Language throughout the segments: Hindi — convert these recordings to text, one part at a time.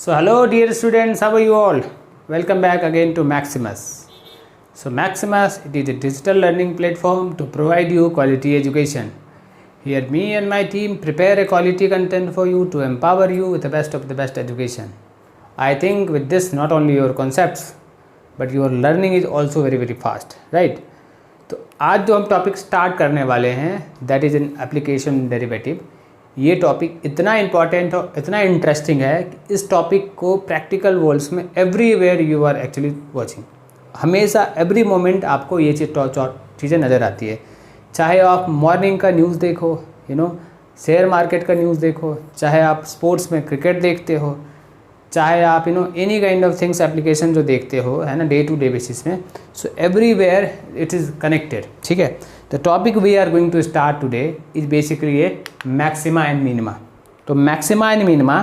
So hello dear students, how are you all? Welcome back again to Maximus. So Maximus, it is a digital learning platform to provide you quality education. Here me and my team prepare a quality content for you to empower you with the best of the best education. I think with this not only your concepts but your learning is also very fast, right? तो आज जो हम टॉपिक स्टार्ट करने वाले हैं that is an application derivative. ये टॉपिक इतना इम्पॉर्टेंट और इतना इंटरेस्टिंग है कि इस टॉपिक को प्रैक्टिकल वर्ल्ड्स में everywhere you are actually watching. हमेशा एवरी मोमेंट आपको ये चीज़ें नज़र आती है, चाहे आप मॉर्निंग का न्यूज़ देखो, शेयर मार्केट का न्यूज़ देखो, चाहे आप स्पोर्ट्स में क्रिकेट देखते हो, चाहे आप any kind of things application जो देखते हो है ना डे टू डे बेसिस में। So everywhere it is connected. ठीक है, the topic we are going to start today is basically a maxima and minima. तो maxima and minima,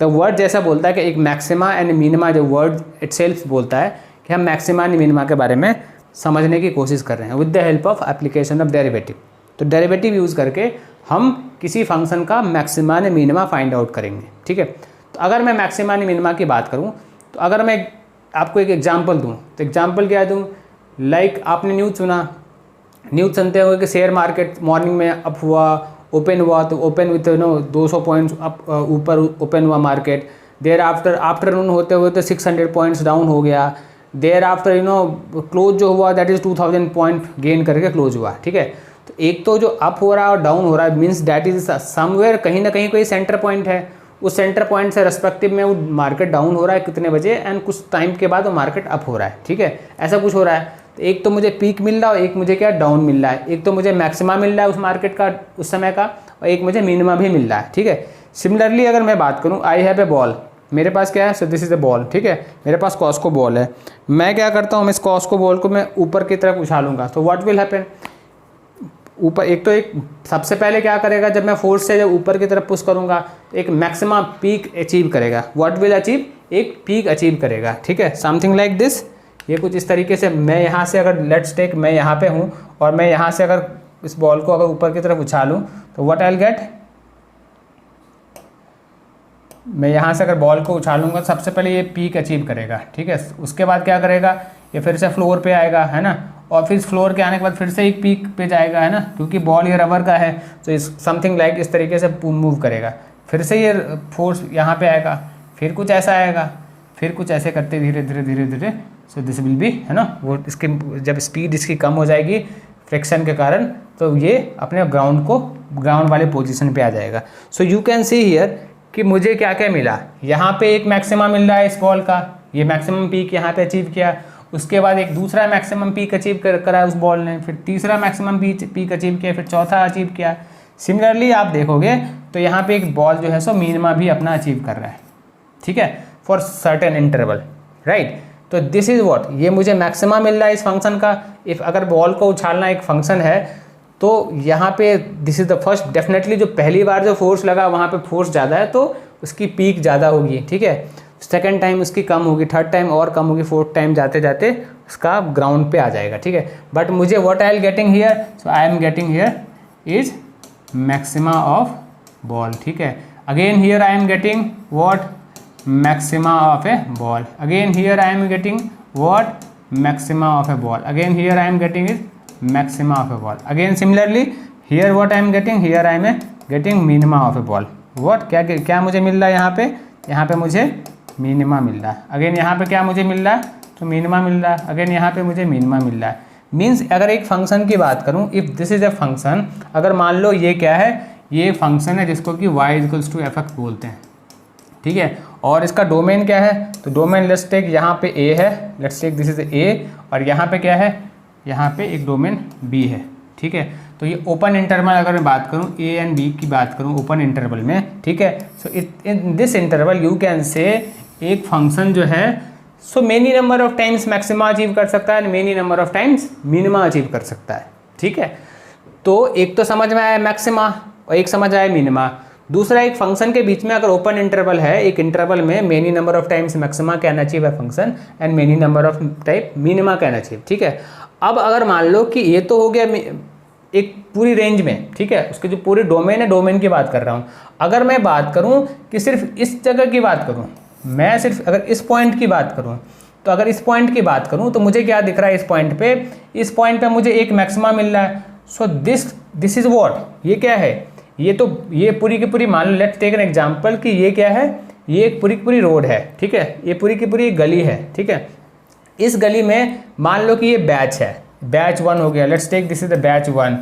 the word जैसा बोलता है कि एक मैक्सिमा एंड मिनिमा जो वर्ड इटसेल्फ बोलता है कि हम मैक्सिमा एंड मिनिमा के बारे में समझने की कोशिश कर रहे हैं with the help of application of derivative. तो डेरिवेटिव यूज़ करके हम किसी फंक्शन का maxima and minima find out करेंगे। ठीक है, तो अगर मैं मैक्सिमा एंड मिनिमा की बात करूं तो अगर मैं आपको एक एग्जांपल दूं तो एग्जांपल क्या दूं, लाइक आपने न्यूज़ सुना, न्यूज़ सुनते हुए कि शेयर मार्केट मॉर्निंग में अप हुआ, ओपन हुआ, तो ओपन विथ 200 पॉइंट्स अप ऊपर ओपन हुआ मार्केट। देयर आफ्टरनून होते हुए तो 600 पॉइंट्स डाउन हो गया। देयर आफ्टर क्लोज जो हुआ दैट इज़ 2000 पॉइंट गेन करके क्लोज हुआ। ठीक है, तो एक तो जो अप हो रहा है और डाउन हो रहा है मीन्स दैट इज समवेयर कहीं ना कहीं कोई सेंटर पॉइंट है। उस सेंटर पॉइंट से रेस्पेक्टिव में वो मार्केट डाउन हो रहा है कितने बजे एंड कुछ टाइम के बाद वो मार्केट अप हो रहा है। ठीक है, ऐसा कुछ हो रहा है। तो एक तो मुझे पीक मिल रहा है, एक मुझे क्या डाउन मिल रहा है, एक तो मुझे मैक्सिमा मिल रहा है उस मार्केट का उस समय का, और एक मुझे मिनिमा भी मिल रहा है। ठीक है, सिमिलरली अगर मैं बात करूँ, आई हैव ए बॉल, मेरे पास क्या है, so this is a ball. ठीक है, मेरे पास कॉस्को बॉल है। मैं क्या करता हूँ, इस कॉस्को बॉल को मैं ऊपर की तरफ उछालूंगा तो व्हाट विल हैपन, ऊपर एक सबसे पहले क्या करेगा, जब मैं फोर्स से जब ऊपर की तरफ पुश करूंगा एक मैक्सिमा पीक अचीव करेगा। व्हाट विल अचीव, एक पीक अचीव करेगा। ठीक है, समथिंग लाइक दिस। ये कुछ इस तरीके से मैं यहाँ से अगर लेट्स टेक मैं यहाँ पे हूँ और मैं यहाँ से अगर इस बॉल को अगर ऊपर की तरफ उछालूँ तो व्हाट आई विल गेट, मैं यहाँ से अगर बॉल को उछालूंगा सबसे पहले ये पीक अचीव करेगा। ठीक है, उसके बाद क्या करेगा, ये फिर से फ्लोर पे आएगा है ना, और फिर फ्लोर के आने के बाद फिर से एक पीक पे जाएगा है ना, क्योंकि बॉल ये रबर का है तो इस समथिंग लाइक इस तरीके से मूव करेगा। फिर से ये फोर्स यहाँ पे आएगा, फिर कुछ ऐसा आएगा, फिर कुछ ऐसे करते धीरे धीरे सो दिस विल बी है ना, वो इसके जब स्पीड इसकी कम हो जाएगी फ्रिक्शन के कारण तो ये अपने ग्राउंड वाले पोजीशन पे आ जाएगा। सो यू कैन सी हियर कि मुझे क्या क्या मिला, यहाँ पे एक मैक्सिमम मिल रहा है इस बॉल का, ये मैक्सिमम पीक यहाँ पे अचीव किया, उसके बाद एक दूसरा मैक्सिमम पीक अचीव करा उस बॉल ने, फिर तीसरा मैक्सिमम पीक अचीव किया, फिर चौथा अचीव किया। सिमिलरली आप देखोगे तो यहाँ पे एक बॉल जो है सो मिनिमा भी अपना अचीव कर रहा है। ठीक है, फॉर सर्टेन इंटरवल, राइट। तो दिस इज व्हाट, ये मुझे मैक्सिमा मिल रहा है इस फंक्शन का। इफ अगर बॉल को उछालना एक फंक्शन है तो यहाँ पे this is the first, definitely जो पहली बार जो फोर्स लगा वहाँ पे फोर्स ज़्यादा है तो उसकी पीक ज़्यादा होगी। ठीक है, सेकेंड टाइम उसकी कम होगी, थर्ड टाइम और कम होगी, फोर्थ टाइम जाते जाते उसका ग्राउंड पे आ जाएगा। ठीक है, बट मुझे what I am getting here, so I am getting here is maxima of ball. ठीक है, again here I am getting what, maxima of A ball. Again here I am getting what, maxima of A ball. Again here I am getting is maxima of a ball. Again similarly here what I am getting, here I am getting minima of a ball. What क्या मुझे मिल रहा है यहाँ पे मुझे मिनिमा मिल रहा है। अगेन यहाँ पे क्या मुझे मिल रहा है, तो मिनिमा मिल रहा है। अगेन यहाँ पे मुझे मिनिमा मिल रहा है। मीन्स अगर एक फंक्शन की बात करूँ, if this is a function, अगर मान लो ये क्या है, ये फंक्शन है जिसको कि y equals to f x बोलते हैं। ठीक है, और इसका डोमेन क्या है, तो डोमेन लेट्स टेक यहाँ पे a है, let's take this is a, और यहाँ पे क्या है, यहाँ पे एक डोमेन B है। ठीक है, तो ये ओपन इंटरवल अगर मैं बात करूँ A एंड B की बात करूँ ओपन इंटरवल में, ठीक है, so in this interval you can say एक फंक्शन जो है so many number of times maxima achieve कर सकता है, many number of times minima achieve कर सकता है। ठीक है, तो एक तो समझ में आया मैक्सिमा और एक समझ आया मिनिमा। दूसरा, एक फंक्शन के बीच में अगर ओपन इंटरवल है, एक इंटरवल में many number of times maxima can achieve है function and many number of type minima can achieve. ठीक है, अब अगर मान लो कि ये तो हो गया एक पूरी रेंज में, ठीक है, उसके जो पूरे डोमेन है, डोमेन की बात कर रहा हूँ। अगर मैं बात करूँ कि सिर्फ इस जगह की बात करूँ, मैं सिर्फ अगर इस पॉइंट की बात करूँ, तो अगर इस पॉइंट की बात करूँ तो मुझे क्या दिख रहा है, इस पॉइंट पे मुझे एक मैक्सिमा मिल रहा है। सो दिस इज व्हाट, ये क्या है, ये पूरी की पूरी, मान लो लेट्स टेक एन एग्जांपल कि ये क्या है, ये एक पूरी की पूरी रोड है, ठीक है, ये पूरी की पूरी गली है, ठीक है। इस गली में मान लो कि ये बैच है, बैच 1 हो गया, let's take this is the batch 1।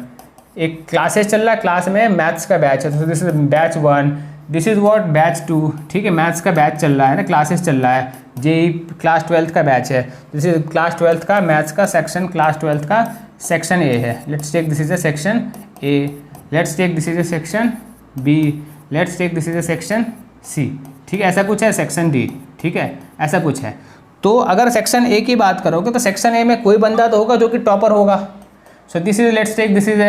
एक क्लासेस चल रहा है, क्लास में मैथ्स का बैच है, तो this is batch 1, this is what batch 2, ठीक है, मैथ्स का बैच चल रहा है ना, क्लासेस चल रहा है, जेई क्लास 12th का बैच है, दिस इज क्लास 12th का मैथ्स का सेक्शन, क्लास 12th का सेक्शन ए है, let's take this is a section A, let's take this is a section B, let's take this is a section C, ठीक है, ऐसा कुछ है, सेक्शन डी, ठीक है, ऐसा कुछ है। तो अगर सेक्शन ए की बात करोगे तो सेक्शन ए में कोई बंदा तो होगा जो कि टॉपर होगा। So this is, let's take this is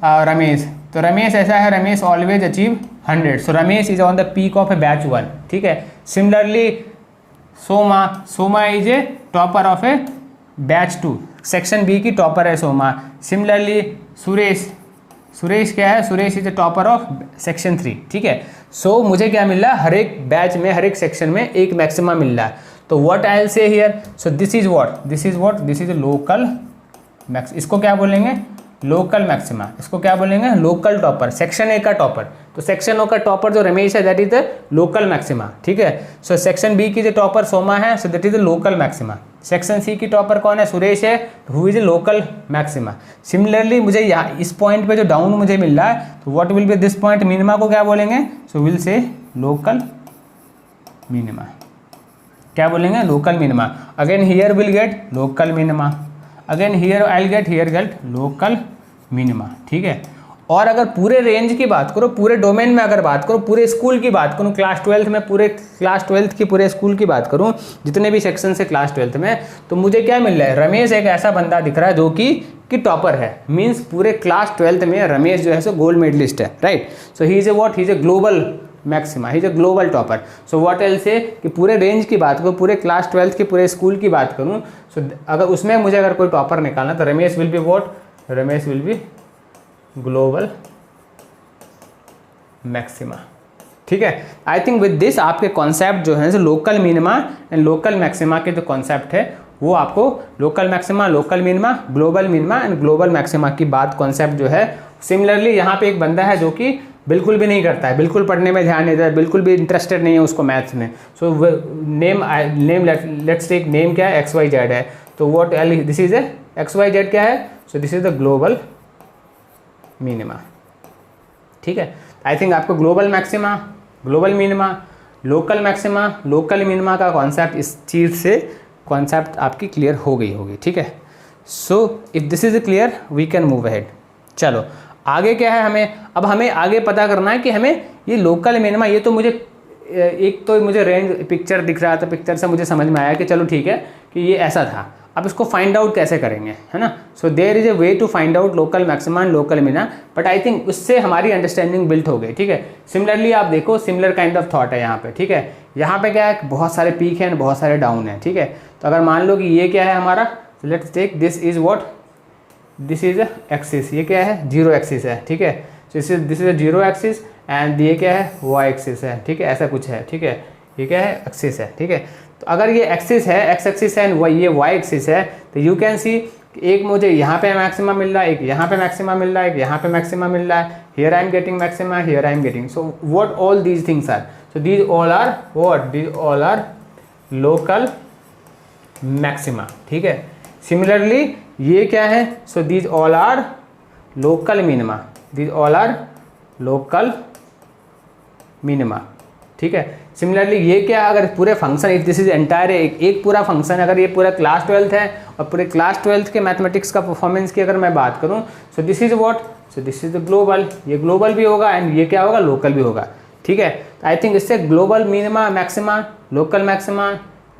Ramesh, तो रमेश ऐसा है, Ramesh always achieve 100, so Ramesh is on the peak of a batch 1, ठीक है। Similarly Soma is a topper of a batch 2, section B की टॉपर है सोमा। सिमिलरली सुरेश क्या है, Suresh is a topper of section 3, ठीक है। सो मुझे क्या मिल रहा है, हर एक बैच में, हर एक सेक्शन में एक मैक्सिमा मिल रहा है। तो what I will say here, so this is local max, इसको क्या बोलेंगे, लोकल मैक्सिमा, इसको क्या बोलेंगे, लोकल टॉपर, सेक्शन ए का टॉपर। तो सेक्शन ओ का टॉपर जो रमेश है that is the local maxima, ठीक है। सो सेक्शन बी की जो टॉपर सोमा है, so that is the local maxima. Section C की टॉपर कौन है, सुरेश है, who is a local maxima. Similarly मुझे यहाँ इस पॉइंट पे जो डाउन मुझे मिल रहा है, तो what will be this point, minima को क्या बोलेंगे, so will say local minima, क्या बोलेंगे, local minima. Again here will get local minima, again here I get local minima, ठीक है। और अगर पूरे रेंज की बात करो, पूरे डोमेन में अगर बात करो, पूरे स्कूल की बात करूँ, क्लास 12th में, पूरे क्लास 12th की पूरे स्कूल की बात करूँ, जितने भी सेक्शन से क्लास 12th में, तो मुझे क्या मिल रहा है, रमेश एक ऐसा बंदा दिख रहा है जो कि टॉपर है, मीन्स पूरे क्लास 12th में रमेश जो है सो गोल्ड मेडलिस्ट है, right. So he is a what, he is a global maxima, he is a global topper. So what else से कि पूरे रेंज की बात करूँ, पूरे क्लास 12th के पूरे स्कूल की बात करूँ, सो अगर उसमें मुझे अगर कोई टॉपर निकालना, तो Ramesh will be what, Ramesh will be global maxima, ठीक है। आई थिंक विद दिस आपके कॉन्सेप्ट जो है local minima and local maxima के जो कॉन्सेप्ट है, वो आपको local maxima, local minima, global minima and global maxima की बात कॉन्सेप्ट जो है। सिमिलरली यहाँ पे एक बंदा है जो कि बिल्कुल भी नहीं करता है, बिल्कुल पढ़ने में ध्यान नहीं देता है, बिल्कुल भी इंटरेस्टेड नहीं है उसको मैथ्स में। So name let's take, name क्या है, XYZ है, तो what this is a XYZ क्या है, so this is the global minima, ठीक है। आई थिंक आपको global maxima, global minima, local maxima, local minima का कॉन्सेप्ट, इस चीज़ से कॉन्सेप्ट आपकी क्लियर हो गई होगी, ठीक है। So if this is clear we can move ahead. चलो आगे क्या है, हमें आगे पता करना है कि हमें ये लोकल मिनिमा, ये तो मुझे एक तो मुझे रेंज पिक्चर दिख रहा था, पिक्चर से मुझे समझ में आया कि चलो ठीक है कि ये ऐसा था। अब इसको फाइंड आउट कैसे करेंगे, है ना। So there is a way to find out local maxima and local minima, but I think उससे हमारी अंडरस्टैंडिंग बिल्ट हो गई, ठीक है। सिमिलरली आप देखो, सिमिलर काइंड ऑफ थॉट है यहाँ पे, ठीक है। यहाँ पे क्या है, बहुत सारे पीक हैं, बहुत सारे डाउन हैं, ठीक है। तो अगर मान लो कि ये क्या है हमारा, let's take this is what, this is axis, ये क्या है, जीरो एक्सिस है, ठीक है। This is zero axis and ये क्या है, वाई एक्सिस है, ठीक है, ऐसा कुछ है, ठीक है। ये क्या है, एक्सिस है, ठीक है। तो अगर ये एक्सिस है, एक्स एक्सिस है एंड ये वाई एक्सिस है, तो यू कैन सी एक मुझे यहाँ पे मैक्सिमा मिल रहा है, एक यहाँ पे मैक्सिमा मिल रहा है, एक यहाँ पे मैक्सिमा मिल रहा है, here I am getting maxima, here I am getting. So what all these things are, so these all are what, these all are local maxima, ठीक है। सिमिलरली ये क्या है, so these all are local minima, these all are local minima, ठीक है। सिमिलरली ये क्या, अगर पूरे function, if this is entire एक पूरा फंक्शन, अगर ये पूरा क्लास 12th है और पूरे क्लास 12th के मैथमेटिक्स का परफॉर्मेंस की अगर मैं बात करूं, so this is what, so this is the global, ये ग्लोबल भी होगा एंड ये क्या होगा, लोकल भी होगा, ठीक है। आई थिंक इससे global minima maxima, local maxima,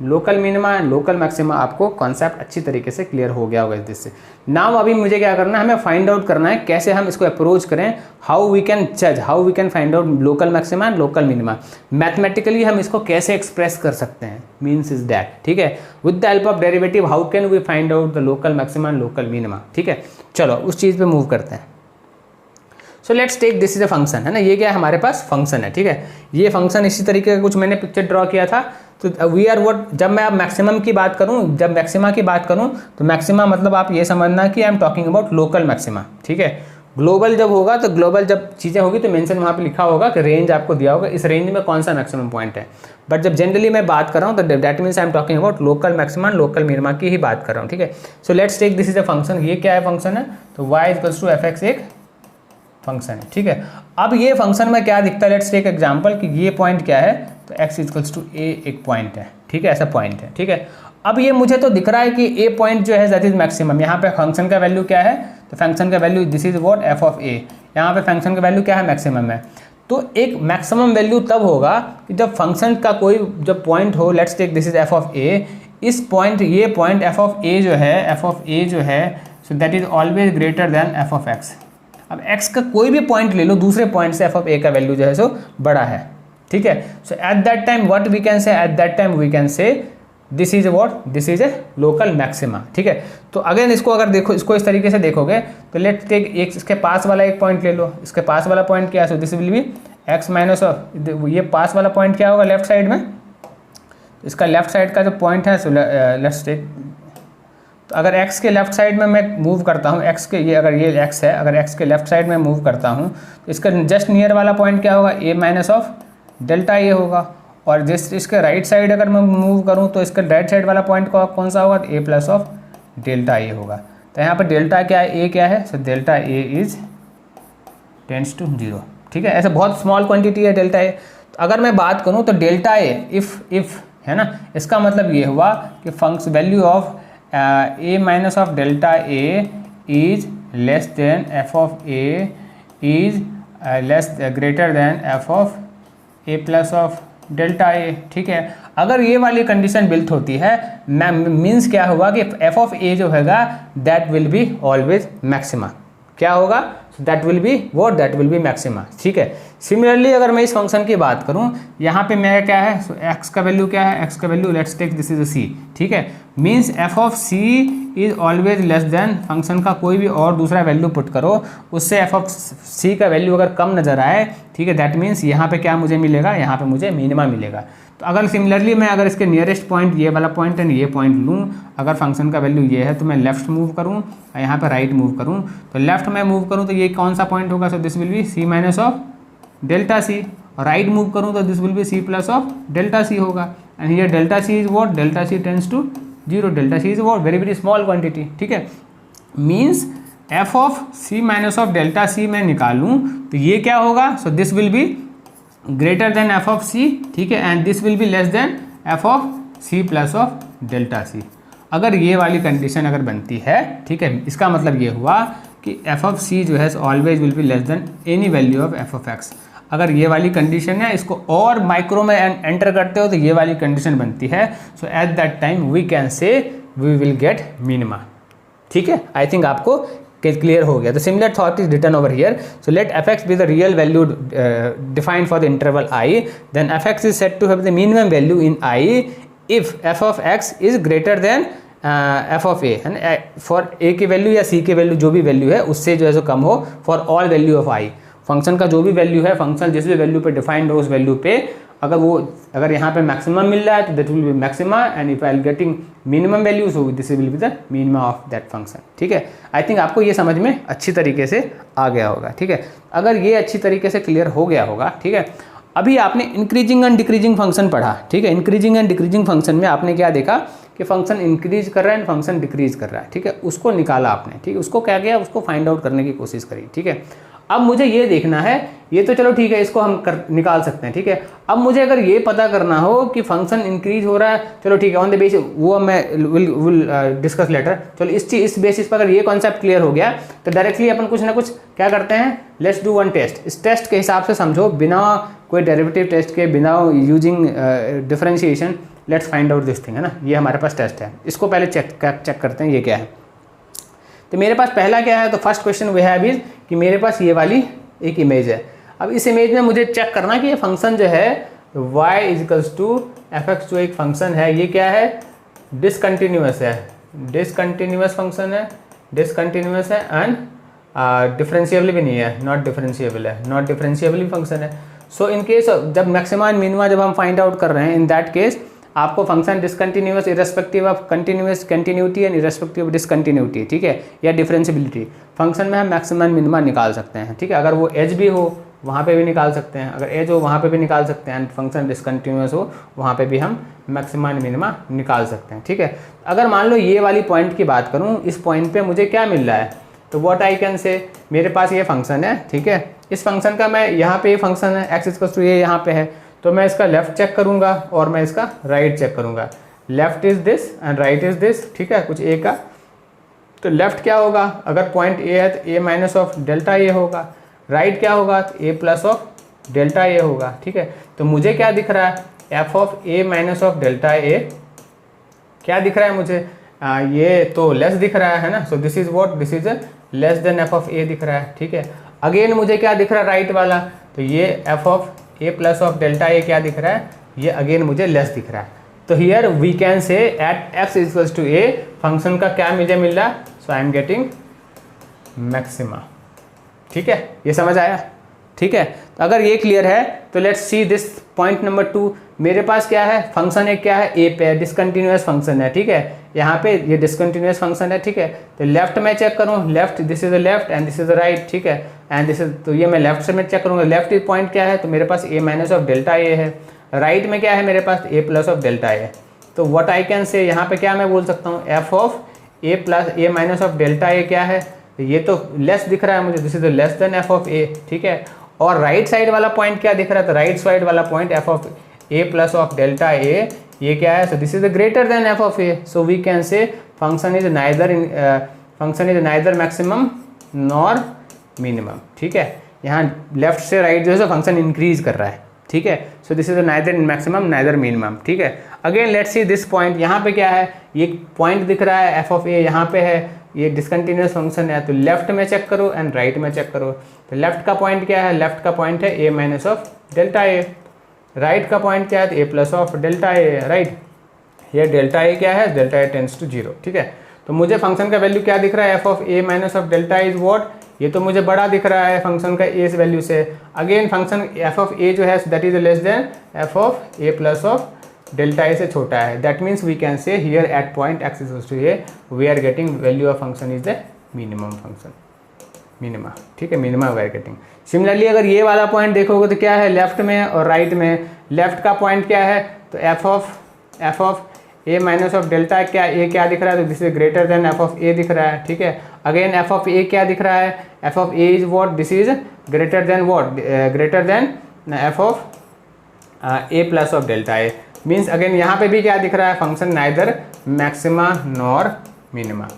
local minima and local maxima आपको कॉन्सेप्ट अच्छी तरीके से क्लियर हो गया होगा इससे। नाउ अभी मुझे क्या करना है, हमें फाइंड आउट करना है कैसे हम इसको अप्रोच करें, हाउ वी कैन जज, how we can find out local maxima and local minima, mathematically हम इसको कैसे एक्सप्रेस कर सकते हैं, मीन्स इज दैट, ठीक है। With the help of derivative how can we find out the local maxima and local minima, ठीक है। चलो उस चीज़ पे मूव करते हैं। So let's take this is a function, है ना, ये क्या है हमारे पास फंक्शन है, ठीक है। ये फंक्शन इसी तरीके का कुछ मैंने पिक्चर ड्रॉ किया था, तो वी आर व्हाट, जब मैं अब मैक्सिमम की बात करूं, जब मैक्सिमा की बात करूं तो मैक्सिमा मतलब आप ये समझना कि आई am talking about local maxima, ठीक है। ग्लोबल जब होगा तो ग्लोबल जब चीज़ें होगी तो मेंशन वहाँ पे लिखा होगा कि रेंज आपको दिया होगा, इस रेंज में कौन सा मैक्सिमम पॉइंट है। बट जब जनरली मैं बात कर रहा हूँ तो that means I am talking about local maxima, local minima की ही बात कर रहा हूँ, ठीक है। So let's take this is a function, ये क्या है फंक्शन है, तो y equals to f x एक फंक्शन है, ठीक है। अब ये फंक्शन में क्या दिखता है, लेट्स टेक एग्जांपल कि ये पॉइंट क्या है, तो x इक्वल्स टू a एक पॉइंट है, ठीक है, ऐसा पॉइंट है, ठीक है। अब ये मुझे तो दिख रहा है कि a पॉइंट जो है दैट इज मैक्सिमम, यहाँ पे फंक्शन का वैल्यू क्या है, तो फंक्शन का value this is what F of a, यहाँ पे फंक्शन का वैल्यू क्या है, मैक्सिमम है। तो एक मैक्सिमम वैल्यू तब होगा कि जब फंक्शन का कोई जब पॉइंट हो, let's take this is f of a, इस पॉइंट, ये पॉइंट एफ ऑफ a जो है, एफ ऑफ a जो है, so that is always greater than f of x। अब x का कोई भी पॉइंट ले लो, दूसरे पॉइंट से एफ ऑफ a का वैल्यू जो है सो बड़ा है, ठीक है। So at that time what we can say, at that time we can say this is what, this is a local maxima, ठीक है। तो अगेन इसको अगर देखो, इसको इस तरीके से देखोगे तो लेट्स टेक एक इसके पास वाला एक पॉइंट ले लो, इसके पास वाला पॉइंट क्या है, so this will be x minus of, ये पास वाला पॉइंट क्या होगा लेफ्ट साइड में, इसका लेफ्ट साइड का जो पॉइंट है, सो लेट्स टेक, तो अगर x के लेफ्ट साइड में मैं मूव करता हूँ, x के ये अगर ये x है, अगर x के लेफ्ट साइड में मूव करता हूँ तो इसका जस्ट नियर वाला पॉइंट क्या होगा, a minus of delta a होगा। और जिस इसके राइट साइड अगर मैं मूव करूँ तो इसका राइट साइड वाला पॉइंट कौन सा होगा, a plus of delta a होगा। तो यहाँ पर डेल्टा क्या है, a क्या है, so delta a is tends to 0, ठीक है। ऐसे बहुत स्मॉल क्वांटिटी है डेल्टा a। तो अगर मैं बात करूँ तो डेल्टा a इफ़ है ना, इसका मतलब ये हुआ कि function value of a minus of delta a is less than f of a is less greater than f of a plus of delta a, ठीक है। अगर ये वाली कंडीशन बिल्ट होती है, मीन्स क्या होगा कि एफ ऑफ a जो होगा that will be always maxima, क्या होगा, that will be what, that will B maxima, ठीक है। सिमिलरली अगर मैं इस फंक्शन की बात करूं, यहाँ पे मेरा क्या है, सो x का वैल्यू क्या है, x का value let's take this is a c, ठीक है। Means f of c is always less than, function का कोई भी और दूसरा वैल्यू पुट करो, उससे एफ ऑफ c का वैल्यू अगर कम नजर आए, ठीक है, दैट मीन्स यहाँ पे क्या मुझे मिलेगा, यहाँ पे मुझे मिनिमा मिलेगा। तो अगर सिमिलरली मैं अगर इसके नियरेस्ट पॉइंट ये वाला पॉइंट एंड ये पॉइंट लूँ, अगर फंक्शन का वैल्यू ये है तो मैं लेफ्ट मूव करूँ, यहाँ पर राइट मूव करूँ, तो लेफ्ट में मूव करूँ तो ये कौन सा पॉइंट होगा, so this will be c minus of delta c, और राइट मूव करूँ तो this will be c plus of delta c होगा। And here delta c is what, delta c tends to 0, delta c is what, very very small quantity, ठीक है। Means f of c minus of delta c मैं निकालूँ तो ये क्या होगा, so this will be greater than f of c, ठीक है, and this will be less than f of c plus of delta c। अगर ये वाली कंडीशन अगर बनती है, ठीक है, इसका मतलब ये हुआ कि एफ ऑफ c जो है always will be less than any value of F of x। अगर ये वाली कंडीशन है, इसको और माइक्रो में एंटर करते हो तो ये वाली कंडीशन बनती है, so at that time we can say we will get minima, ठीक है। आई थिंक आपको क्लियर हो गया। तो similar thought is written over here, so let f x be the real value defined for the interval I, then f x is set to have the minimum value in I if F of x is greater than f of a, है ना, फॉर ए की वैल्यू या सी की वैल्यू जो भी वैल्यू है उससे जो है सो कम हो, for all value of I. Function का जो भी वैल्यू है, फंक्शन जिस भी वैल्यू पे डिफाइंड हो उस वैल्यू पे अगर यहाँ पे मैक्सिमम मिल रहा है तो that will B maxima, and if I am getting minimum value so this will be the minima of that function, ठीक है। आई थिंक आपको ये समझ में अच्छी तरीके से आ गया होगा, ठीक है। अगर ये अच्छी तरीके से क्लियर हो गया होगा, ठीक है। अभी आपने इंक्रीजिंग एंड डिक्रीजिंग फंक्शन पढ़ा, ठीक है। इंक्रीजिंग एंड डिक्रीजिंग फंक्शन में आपने क्या देखा कि फंक्शन इंक्रीज कर रहा है एंड फंक्शन डिक्रीज कर रहा है, ठीक है। उसको निकाला आपने, ठीक है, उसको क्या किया, उसको फाइंड आउट करने की कोशिश करी, ठीक है। अब मुझे ये देखना है, ये तो चलो ठीक है, इसको हम निकाल सकते हैं, ठीक है। अब मुझे अगर ये पता करना हो कि फंक्शन इंक्रीज हो रहा है, चलो ठीक है, ऑन द बेसिस वो मैं विल डिस्कस लेटर। चलो इस बेसिस पर अगर ये कॉन्सेप्ट क्लियर हो गया तो डायरेक्टली अपन कुछ ना कुछ क्या करते हैं, लेट्स डू वन टेस्ट। इस टेस्ट के हिसाब से समझो, बिना कोई डेरिवेटिव टेस्ट के, बिना using differentiation, let's find out this thing, है ना। ये हमारे पास टेस्ट है, इसको पहले चेक करते हैं ये क्या है। तो मेरे पास पहला क्या है, तो first question we have is कि मेरे पास ये वाली एक इमेज है। अब इस इमेज में मुझे चेक करना कि ये फंक्शन जो है y equals to f x जो एक फंक्शन है, ये क्या है, डिसकंटिन्यूअस है, डिसकंटिन्यूअस फंक्शन है, डिसकंटिन्यूअस है एंड डिफरेंशिएबल भी नहीं है, नॉट डिफरेंशिएबल है, नॉट डिफरेंशिएबल फंक्शन है। सो इन केस जब मैक्सिमा एंड मिनिमा जब हम फाइंड आउट कर रहे हैं, इन दैट केस आपको function discontinuous irrespective of continuous continuity and irrespective of discontinuity, ठीक है, या डिफरेंशिबिलिटी। फंक्शन में हम मैक्सिमम मिनिमा निकाल सकते हैं, ठीक है। अगर वो एज भी हो वहाँ पे भी निकाल सकते हैं, अगर एज हो वहाँ पे भी निकाल सकते हैं, एंड फंक्शन डिसकंटिन्यूअस हो वहाँ पे भी हम मैक्सिमा एंड मिनिमा निकाल सकते हैं, ठीक है। अगर मान लो ये वाली पॉइंट की बात करूँ, इस पॉइंट पे मुझे क्या मिल रहा है, तो व्हाट आई कैन से, मेरे पास ये फंक्शन है, ठीक है। इस फंक्शन का मैं यहाँ पे ये फंक्शन है x इक्वल्स टू ये यहाँ पे है, तो मैं इसका लेफ्ट चेक करूँगा और मैं इसका राइट चेक करूँगा। Left is this and right is this, ठीक है, कुछ a का। तो लेफ्ट क्या होगा, अगर पॉइंट a है तो a minus of delta a होगा, राइट क्या होगा तो a plus of delta a होगा, ठीक है। तो मुझे क्या दिख रहा है, f of a minus of delta a क्या दिख रहा है मुझे, ये तो लेस दिख रहा है ना। So this is what, this is less then f of a दिख रहा है, ठीक है। अगेन मुझे क्या दिख रहा है राइट वाला, तो ये f of a plus of delta a क्या दिख रहा है, ये अगेन मुझे लेस दिख रहा है। तो here we can say at x equals to a function का क्या मुझे मिल रहा है, so I am getting maxima, ठीक है। ये समझ आया, ठीक है। तो अगर ये क्लियर है तो let's see this point number 2। मेरे पास क्या है, फंक्शन एक क्या है, ए पे डिसकंटिन्यूअस फंक्शन है, ठीक है। यहाँ पे ये डिसकंटिन्यूअस फंक्शन है, ठीक है। तो लेफ्ट में चेक करूँ, left this is the left and this is the right, ठीक है। एंड दिस इज, तो ये मैं लेफ्ट से मैं चेक करूँगा, लेफ्ट पॉइंट क्या है, तो मेरे पास ए माइनस ऑफ डेल्टा ए है। राइट में क्या है मेरे पास, ए प्लस ऑफ डेल्टा ए। तो व्हाट आई कैन से, यहाँ पे क्या मैं बोल सकता हूँ, f of a plus a minus of delta a क्या है, ये तो लेस दिख रहा है मुझे, this is less than f of a, ठीक है। और राइट साइड वाला पॉइंट क्या दिख रहा है, तो राइट साइड वाला point f of a plus of delta a, ये क्या है, so this is greater than f of a. So we can say function is neither maximum nor minimum, ठीक है। यहाँ लेफ्ट से राइट जो है फंक्शन इंक्रीज कर रहा है, ठीक है। So this is neither maximum neither minimum, ठीक है। Again let's see this point, यहाँ पे क्या है, ये पॉइंट दिख रहा है एफ ऑफ ए, यहाँ पे है, ये डिसकंटिन्यूअस फंक्शन है। तो लेफ्ट में चेक करो एंड राइट में चेक करो। तो लेफ्ट का पॉइंट क्या है, लेफ्ट का पॉइंट है a minus of delta a. Right का पॉइंट क्या है, तो a plus of delta a, right. ये डेल्टा ए क्या है, डेल्टा ए टेंड्स टू 0, ठीक है। तो मुझे फंक्शन का वैल्यू क्या दिख रहा है, f of a minus of delta is what, ये तो मुझे बड़ा दिख रहा है फंक्शन का ए वैल्यू से। Again function f of a जो है that is less than f of a plus of delta a से छोटा है। That means we can say here at point x equals to a we are getting value of function is the minimum function, minima, ठीक है, minima we are getting. Similarly अगर ये वाला पॉइंट देखोगे तो क्या है, लेफ्ट में और राइट में, लेफ्ट का पॉइंट क्या है, तो f of a minus of delta क्या, ए क्या दिख रहा है, तो this is greater than f of a दिख रहा है, ठीक है। अगेन एफ ऑफ ए क्या दिख रहा है, f of A is what, this is greater then what, greater than f of a plus of delta A. Means again यहाँ पे भी क्या दिख रहा है, function neither maxima nor minima,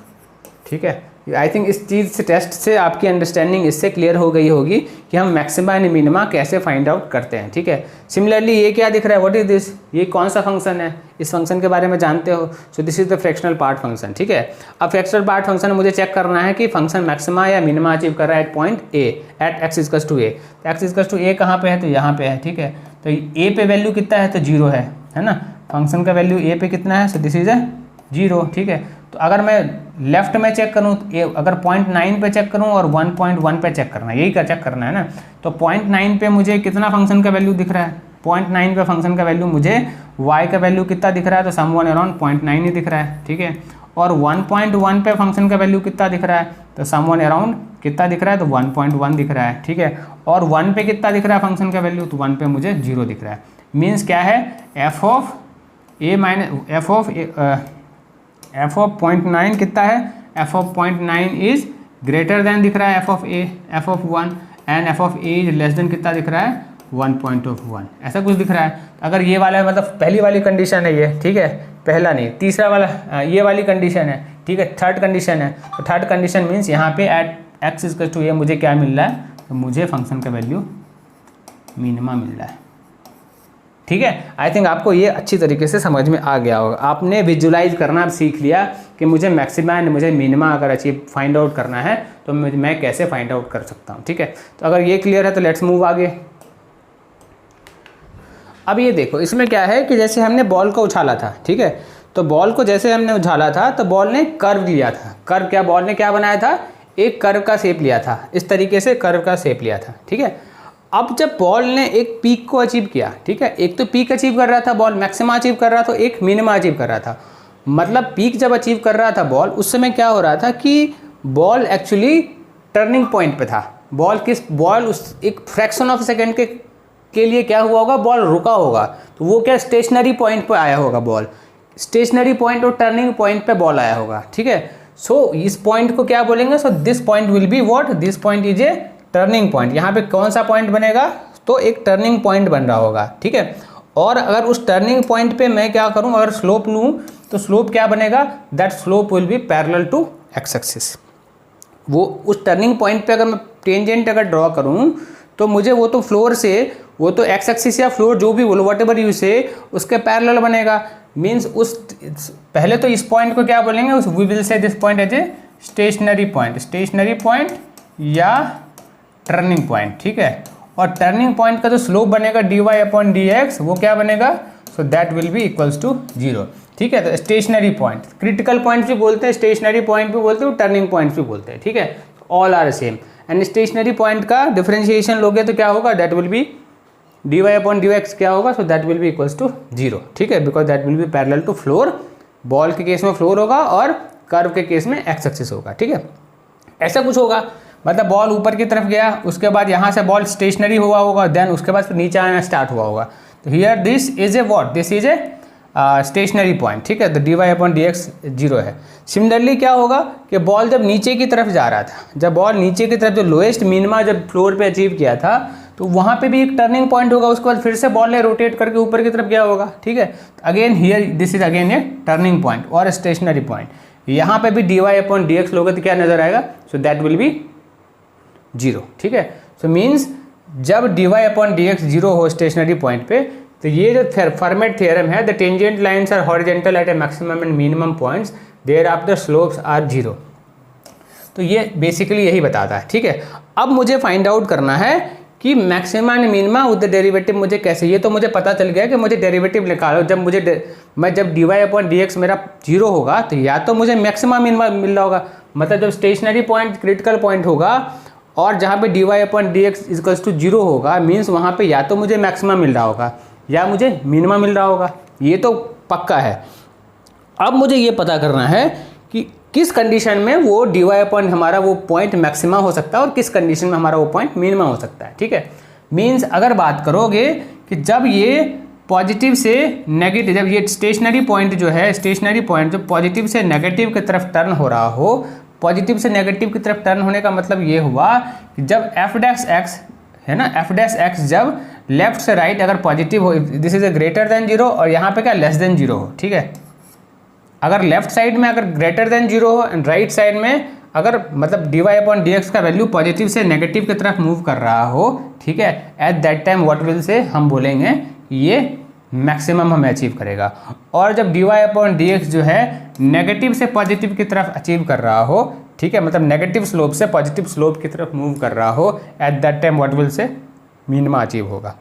ठीक है। आई थिंक इस चीज़ से टेस्ट से आपकी अंडरस्टैंडिंग इससे क्लियर हो गई होगी कि हम मैक्सिमा एंड मिनिमा कैसे फाइंड आउट करते हैं, ठीक है। सिमिलरली ये क्या दिख रहा है, व्हाट इज दिस, ये कौन सा फंक्शन है, इस फंक्शन के बारे में जानते हो, so this is the fractional part function, ठीक है। अब फ्रैक्शनल पार्ट फंक्शन में मुझे चेक करना है कि फंक्शन मैक्सिमा या मिनिमा अचीव कर रहा है at point a, at x equals to a. X equals to a कहाँ पे है, तो यहाँ पे है, ठीक है। तो ए पे वैल्यू कितना है, तो 0 है ना। फंक्शन का वैल्यू ए पे कितना है, सो दिस इज 0, ठीक है। तो अगर मैं लेफ्ट में चेक करूँ, अगर 0.9 पे चेक करूँ और 1.1 पे चेक करना है, यही का चेक करना है ना। तो 0.9 पे मुझे कितना फंक्शन का वैल्यू दिख रहा है, 0.9 पे फंक्शन का वैल्यू मुझे y का वैल्यू कितना दिख रहा है, तो समवन अराउंड 0.9 ही दिख रहा है, ठीक है। और 1.1 पे फंक्शन का वैल्यू कितना दिख रहा है, तो समवन अराउंड कितना दिख रहा है, तो 1.1 दिख रहा है, ठीक है। और 1 पे कितना दिख रहा है फंक्शन का वैल्यू, तो 1 पे मुझे 0 दिख रहा है। मीन्स क्या है, f of a minus F of 0.9 कितना है, f of 0.9 is greater then दिख रहा है f of A, F of 1, and F of A is less then कितना दिख रहा है, 1.1, ऐसा कुछ दिख रहा है। अगर ये वाला मतलब पहली वाली कंडीशन है ये, ठीक है, पहला नहीं तीसरा वाला ये वाली कंडीशन है, ठीक है, थर्ड कंडीशन है। तो थर्ड कंडीशन मीन्स यहाँ पे एट एक्स इक्वल टू ए मुझे क्या मिल रहा है, तो मुझे फंक्शन का वैल्यू मिनिमा मिल रहा है, ठीक है। आई थिंक आपको ये अच्छी तरीके से समझ में आ गया होगा। आपने विजुलाइज करना अब सीख लिया कि मुझे मैक्सिमा एंड मुझे मिनिमा अगर अचीव फाइंड आउट करना है तो मैं कैसे फाइंड आउट कर सकता हूँ, ठीक है। तो अगर ये क्लियर है तो लेट्स मूव आगे। अब ये देखो, इसमें क्या है कि जैसे हमने बॉल को उछाला था, ठीक है। तो बॉल को जैसे हमने उछाला था तो बॉल ने कर्व लिया था। कर्व क्या, बॉल ने क्या बनाया था, एक कर्व का शेप लिया था, इस तरीके से कर्व का शेप लिया था, ठीक है। अब जब बॉल ने एक पीक को अचीव किया, ठीक है, एक तो पीक अचीव कर रहा था बॉल, मैक्सिमा अचीव कर रहा था, एक मिनिमा अचीव कर रहा था। मतलब पीक जब अचीव कर रहा था बॉल, उस समय क्या हो रहा था कि बॉल एक्चुअली टर्निंग पॉइंट पे था। बॉल उस एक फ्रैक्शन ऑफ सेकेंड के लिए क्या हुआ होगा, बॉल रुका होगा, तो वो क्या स्टेशनरी पॉइंट पे आया होगा बॉल, स्टेशनरी पॉइंट और टर्निंग पॉइंट पे बॉल आया होगा, ठीक है। सो इस पॉइंट को क्या बोलेंगे, so this point will be what, this point is a turning point. यहाँ पे कौन सा पॉइंट बनेगा, तो एक टर्निंग पॉइंट बन रहा होगा, ठीक है। और अगर उस टर्निंग पॉइंट पे मैं क्या करूँ, अगर स्लोप लूँ तो स्लोप क्या बनेगा, that slope will be parallel to x axis. वो उस टर्निंग पॉइंट पे अगर मैं टेंजेंट अगर ड्रॉ करूँ तो मुझे वो तो फ्लोर से, वो तो एक्स एक्सिस या फ्लोर जो भी बोलो, वट एवर यू से, उसके पैरेलल बनेगा। मीन्स उस पहले तो इस पॉइंट को क्या बोलेंगे, उस we will say this point as a stationary point या टर्निंग पॉइंट, ठीक है। और टर्निंग पॉइंट का जो स्लोप बनेगा dy/dx वो क्या बनेगा, so that will be equals to 0, ठीक है। तो स्टेशनरी पॉइंट, क्रिटिकल पॉइंट भी बोलते हैं, स्टेशनरी पॉइंट भी बोलते हैं, टर्निंग पॉइंट भी बोलते हैं, ठीक है। All are same. And stationary point का डिफरेंशिएशन लोगे तो क्या होगा, दैट विल बी dy/dx क्या होगा, so that will be equals to 0, ठीक है, because that will be parallel to floor. Ball के केस में फ्लोर होगा और कर्व के केस में एक्स एक्सिस होगा, ठीक है। ऐसा कुछ होगा, मतलब बॉल ऊपर की तरफ गया, उसके बाद यहाँ से बॉल स्टेशनरी हुआ होगा, देन उसके बाद फिर नीचे आना स्टार्ट हुआ होगा। तो here this is A what, this is A stationary point, ठीक है। तो dy/dx 0 है। सिमिलरली क्या होगा कि बॉल जब नीचे की तरफ जा रहा था, जब बॉल नीचे की तरफ जो लोएस्ट मिनिमा जब फ्लोर पे अचीव किया था, तो वहाँ पे भी एक टर्निंग पॉइंट होगा, उसके बाद फिर से बॉल ने रोटेट करके ऊपर की तरफ गया होगा, ठीक है। Again here this is again A turning point और स्टेशनरी पॉइंट। यहाँ पे भी dy/dx लोगे तो क्या नजर आएगा, सो दैट विल बी 0, ठीक है। सो मीन्स जब dy/dx 0 हो स्टेशनरी पॉइंट पे, तो ये जो फर्मेट थ्योरम है, the tangent lines are horizontal at a maximum and minimum points, there after slopes are 0। तो ये बेसिकली यही बताता है, ठीक है। अब मुझे फाइंड आउट करना है कि maxima and minima with the derivative मुझे कैसे, ये तो मुझे पता चल गया कि मुझे डेरिवेटिव निकालो। जब जब dy/dx मेरा 0 होगा तो या तो मुझे मैक्सिमा मिनिमा मिल रहा होगा, मतलब जब स्टेशनरी पॉइंट क्रिटिकल पॉइंट होगा और जहाँ पे dy/dx इक्वल्स टू 0 होगा, मीन्स वहाँ पे या तो मुझे मैक्सिमा मिल रहा होगा या मुझे मिनिमा मिल रहा होगा, ये तो पक्का है। अब मुझे ये पता करना है कि किस कंडीशन में वो dy/ हमारा वो पॉइंट मैक्सिमा हो सकता है और किस कंडीशन में हमारा वो पॉइंट मिनिमा हो सकता है, ठीक है। मीन्स अगर बात करोगे कि जब ये पॉजिटिव से नेगेटिव, जब ये स्टेशनरी पॉइंट जो है, स्टेशनरी पॉइंट जो पॉजिटिव से नेगेटिव की तरफ टर्न हो रहा हो, पॉजिटिव से नेगेटिव की तरफ टर्न होने का मतलब ये हुआ कि जब f' है ना, f' जब लेफ्ट से राइट अगर पॉजिटिव हो, this is A greater than 0 और यहाँ पे क्या लेस देन 0 हो, ठीक है। अगर लेफ्ट साइड में अगर ग्रेटर देन 0 हो एंड राइट साइड में अगर मतलब dy/dx का वैल्यू पॉजिटिव से नेगेटिव की तरफ मूव कर रहा हो, ठीक है, eight that time what will से हम बोलेंगे ये मैक्सिमम हमें अचीव करेगा। और जब dy/dx जो है नेगेटिव से पॉजिटिव की तरफ अचीव कर रहा हो, ठीक है, मतलब नेगेटिव स्लोप से पॉजिटिव स्लोप की तरफ मूव कर रहा हो, eight that time what will से मिनिमा अचीव होगा।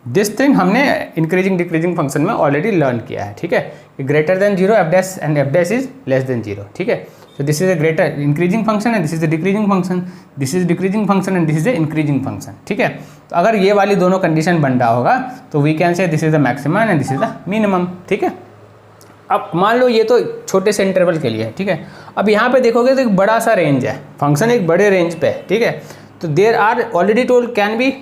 दिस थिंग हमने इंक्रीजिंग डिक्रीजिंग फंक्शन में ऑलरेडी लर्न किया है, ठीक है। Greater than 0 f' and f' is less than 0, ठीक है। So this is A greater increasing function and this is A decreasing function, this is decreasing function and this is A increasing function, ठीक है। तो अगर ये वाली दोनों कंडीशन बन रहा होगा तो we can say this is the maximum and this is the minimum, ठीक है। अब मान लो ये तो छोटे से इंटरवल के लिए है, ठीक है। अब यहाँ पे देखोगे तो एक बड़ा सा रेंज है, फंक्शन एक बड़े रेंज पे है, ठीक है। तो there are already told can be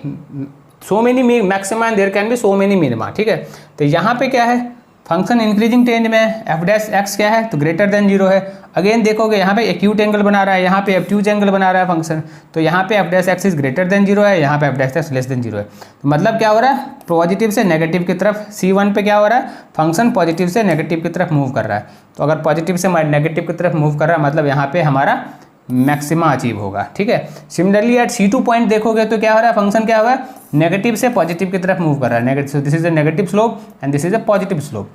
so many maxima and there can be so many minima, ठीक है। तो यहाँ पे क्या है, फंक्शन इंक्रीजिंग रेंज में f' क्या है, तो ग्रेटर देन 0 है। अगेन देखोगे यहाँ पे एक्यूट एंगल बना रहा है, यहाँ पे एब्ट्यूज एंगल बना रहा है फंक्शन, तो यहाँ पे f' इज ग्रेटर देन 0 है, यहाँ पे f' लेस देन 0 है। तो मतलब क्या हो रहा है, पॉजिटिव से नेगेटिव की तरफ C1 पे क्या हो रहा है, फंक्शन पॉजिटिव से नेगेटिव की तरफ मूव कर रहा है। तो अगर पॉजिटिव से नेगेटिव की तरफ मूव कर रहा है मतलब यहाँ पे हमारा मैक्सिमा अचीव होगा, ठीक है। सिमिलरली एट C2 पॉइंट देखोगे तो क्या हो रहा है, फंक्शन क्या हुआ है, नेगेटिव से पॉजिटिव की तरफ मूव कर रहा है, negative, this is a negative slope and this is a positive slope.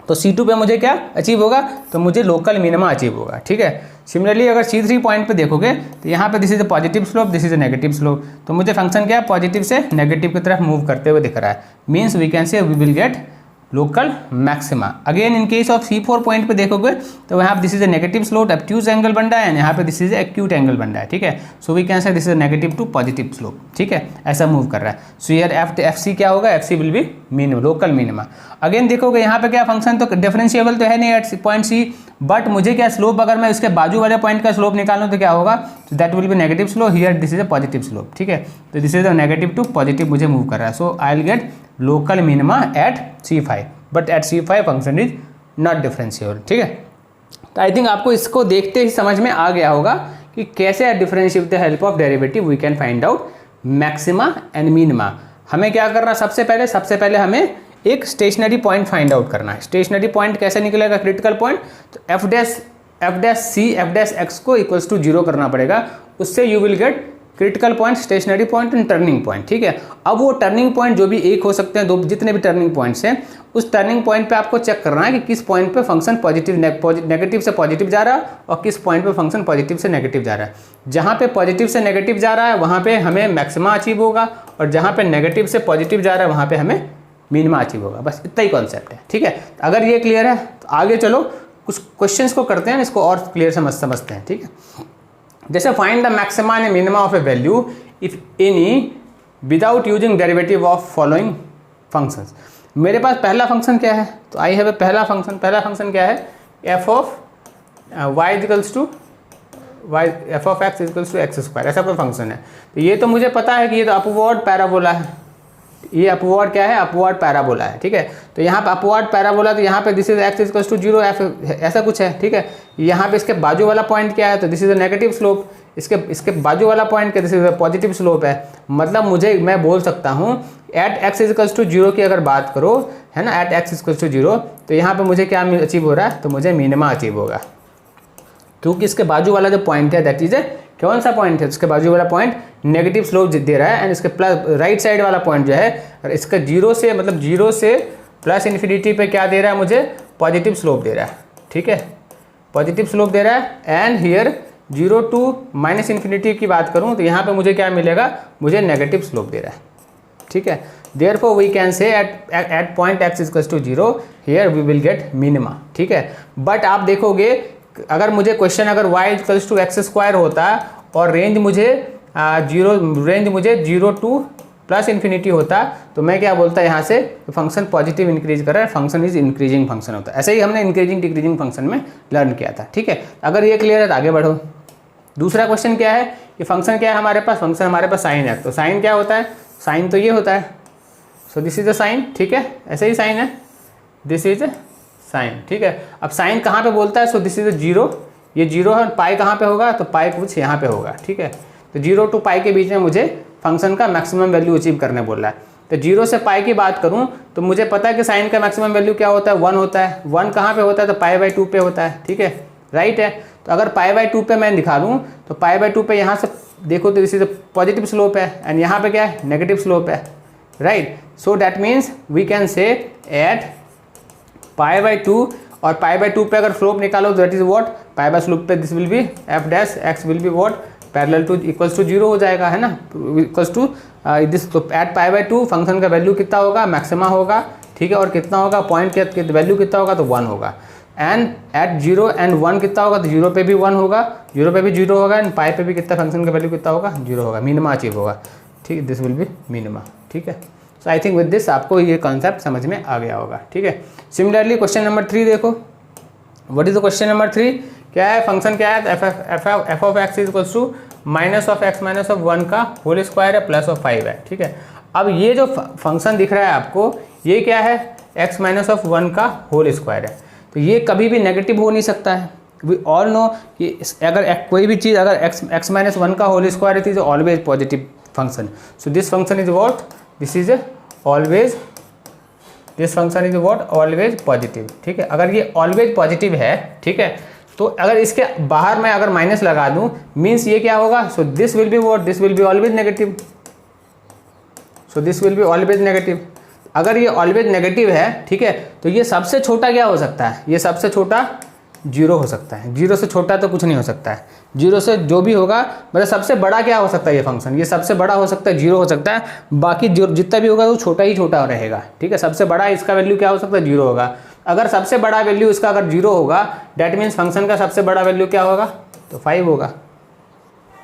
तो C2 पे मुझे क्या अचीव होगा, तो मुझे लोकल मिनिमा अचीव होगा, ठीक है। सिमिलरली अगर C3 पॉइंट पे देखोगे तो यहाँ पे this is a positive slope, this is a negative slope, तो मुझे फंक्शन क्या है, पॉजिटिव से नेगेटिव की तरफ मूव करते हुए दिख रहा है। Means we can say we will get local maxima. Again in case of C4 point पे देखोगे तो यहाँ this is a negative slope, obtuse angle बन रहा है, एंड यहाँ पे दिस इज एक्यूट एंगल बन रहा है, ठीक है। So we can say this is negative to positive slope, ठीक है, ऐसा मूव कर रहा है। सो हियर एफ सी क्या होगा, FC will be minimum, local minima. Again देखोगे यहाँ पे क्या फंक्शन तो डिफरेंशिएबल तो है नहीं एट पॉइंट C, बट मुझे क्या स्लोप, अगर मैं इसके बाजू वाले पॉइंट का स्लोप निकालूँ तो क्या होगा, तो that will be negative slope, here this is a positive slope, ठीक है। तो this is a negative to positive मुझे मूव कर रहा है। So I will get local minima at C5, but at C5 function is not differentiable, ठीक है। तो आई थिंक आपको इसको देखते ही समझ में आ गया होगा कि कैसे differentiate with the help of derivative we can find out maxima and minima. हमें क्या करना, सबसे पहले हमें एक स्टेशनरी पॉइंट फाइंड आउट करना है। स्टेशनरी पॉइंट कैसे निकलेगा, क्रिटिकल पॉइंट, तो F dash c F dash x को इक्वल्स टू 0 करना पड़ेगा, उससे you will get critical point, stationary point and turning point, ठीक है। अब वो टर्निंग पॉइंट जो भी एक हो सकते हैं, दो, जितने भी टर्निंग पॉइंट्स हैं, उस टर्निंग पॉइंट पे आपको चेक करना है कि किस पॉइंट पे फंक्शन नेगेटिव से पॉजिटिव जा रहा है और किस पॉइंट पे फंक्शन पॉजिटिव से नेगेटिव जा रहा है। जहाँ पे पॉजिटिव से नेगेटिव जा रहा है वहाँ पे हमें मैक्सिमा अचीव होगा, और जहाँ पे नेगेटिव से पॉजिटिव जा रहा है वहाँ पे हमें मिनिमा अचीव होगा। बस इतना ही कॉन्सेप्ट है, ठीक है। अगर ये क्लियर है तो आगे चलो कुछ क्वेश्चंस को करते हैं, इसको और क्लियर समझते हैं, ठीक है। जैसे find the maxima and minima of A value if any without using derivative of following functions. मेरे पास पहला फंक्शन क्या है, तो आई हैव ए पहला फंक्शन क्या है, f of y equals to y, f of x equals to x square, ऐसा कोई फंक्शन है। तो ये तो मुझे पता है कि ये तो अपवर्ड पैराबोला है, ये अपवर्ड क्या है, अपवर्ड पैराबोला है, ठीक है। तो यहाँ पे अपवर्ड पैराबोला, तो यहाँ पे this is x equals to 0 ऐसा कुछ है, ठीक है। यहाँ पे इसके बाजू वाला पॉइंट क्या है, तो this is a negative slope, इसके बाजू वाला पॉइंट क्या, this is a positive slope है। मतलब मैं बोल सकता हूँ एट एक्स इक्वल्स टू 0 की अगर बात करो, है ना, एट एक्स इक्वल्स टू 0, तो यहाँ पे मुझे क्या अचीव हो रहा है, तो मुझे मिनिमा अचीव होगा, क्योंकि इसके बाजू वाला जो पॉइंट है दैट इज कौन सा पॉइंट है, इसके बाजू वाला पॉइंट नेगेटिव स्लोप दे रहा है, एंड इसके प्लस राइट साइड वाला पॉइंट जो है इसका 0 से प्लस इन्फिनिटी पे क्या दे रहा है, मुझे पॉजिटिव स्लोप दे रहा है, ठीक है, पॉजिटिव स्लोप दे रहा है। And here 0 to minus infinity की बात करूँ तो यहाँ पे मुझे क्या मिलेगा, मुझे नेगेटिव स्लोप दे रहा है, ठीक है। Therefore we can say at point x equals to 0 here we will get minima, ठीक है। बट आप देखोगे अगर मुझे क्वेश्चन अगर y equals to x square होता और रेंज मुझे 0 टू प्लस इन्फिनिटी होता, तो मैं क्या बोलता यहाँ से, फंक्शन पॉजिटिव इंक्रीज कर रहा है, फंक्शन इज इंक्रीजिंग फंक्शन होता है। ऐसे ही हमने इंक्रीजिंग डिक्रीजिंग फंक्शन में लर्न किया था, ठीक है। अगर ये क्लियर है तो आगे बढ़ो। दूसरा क्वेश्चन क्या है कि फंक्शन क्या है हमारे पास, फंक्शन हमारे पास साइन है। तो साइन क्या होता है, साइन तो ये होता है, so this is a sign, ठीक है, ऐसे ही साइन है, दिस इज साइन, ठीक है। अब साइन कहाँ पे बोलता है, सो दिस इज अ 0, ये 0 है, पाई कहाँ पे होगा, तो पाई कुछ यहाँ पे होगा, ठीक है। तो 0 टू पाई के बीच में मुझे फंक्शन का मैक्सिमम वैल्यू अचीव करने बोल रहा है। तो 0 से पाई की बात करूँ तो मुझे पता है कि साइन का मैक्सिमम वैल्यू क्या होता है, 1 होता है। 1 कहाँ पे होता है, तो π/2 पे होता है, ठीक है, राइट है। तो अगर π/2 पे मैं दिखा दूँ तो π/2 पे यहाँ से देखो तो दिस इज पॉजिटिव स्लोप है, एंड यहाँ पे क्या है, नेगेटिव स्लोप है, right. So that means we can say at π/2, और π/2 पे अगर स्लोप निकालो तो दैट इज व्हाट, π/स्लोप पे this will be f dash x will be what, parallel to equals to 0 हो जाएगा, है ना, इक्वल्स टू दिस। तो एट π/2 फंक्शन का वैल्यू कितना होगा, मैक्सिमा होगा, ठीक है, और कितना होगा, पॉइंट के वैल्यू कितना होगा, तो 1 होगा। एंड एट 0 एंड 1 कितना होगा, तो 0 पे भी 1 होगा, 0 पे भी 0 होगा, एंड पाई पे भी कितना फंक्शन का वैल्यू कितना होगा, 0 होगा, मिनिमा अचीव होगा, ठीक है, दिस विल बी मिनिमा, ठीक है। So I think with this आपको ये कॉन्सेप्ट समझ में आ गया होगा, ठीक है। सिमिलरली क्वेश्चन नंबर 3 देखो, what is the question number 3, क्या है, फंक्शन क्या है, f of x is equals to minus of x minus of 1 का होल स्क्वायर है प्लस ऑफ 5 है, ठीक है। अब ये जो फंक्शन दिख रहा है आपको, ये क्या है, एक्स माइनस ऑफ 1 का होल स्क्वायर है, तो ये कभी भी नेगेटिव हो नहीं सकता है। वी ऑल नो कि अगर कोई भी चीज़ अगर एक्स माइनस 1 का होल स्क्वायर है, is always positive function. So this function is what, this is always, this function is what, always positive, ठीक है। अगर ये ऑलवेज पॉजिटिव है, ठीक है, तो अगर इसके बाहर मैं अगर माइनस लगा दूं मीन्स ये क्या होगा, so this will be what, this will be always negative, so this will be always negative. अगर ये ऑलवेज नेगेटिव है, ठीक है, तो ये सबसे छोटा क्या हो सकता है, ये सबसे छोटा जीरो हो सकता है, जीरो से छोटा तो कुछ नहीं हो सकता है, जीरो से जो भी होगा मतलब सबसे बड़ा क्या हो सकता है ये फंक्शन, ये सबसे बड़ा हो सकता है जीरो हो सकता है, बाकी जो जितना भी होगा वो छोटा ही छोटा रहेगा, ठीक है। सबसे बड़ा इसका वैल्यू क्या हो सकता है, जीरो होगा। अगर सबसे बड़ा वैल्यू इसका अगर जीरो होगा डैट मीन्स फंक्शन का सबसे बड़ा वैल्यू क्या होगा, तो 5 होगा,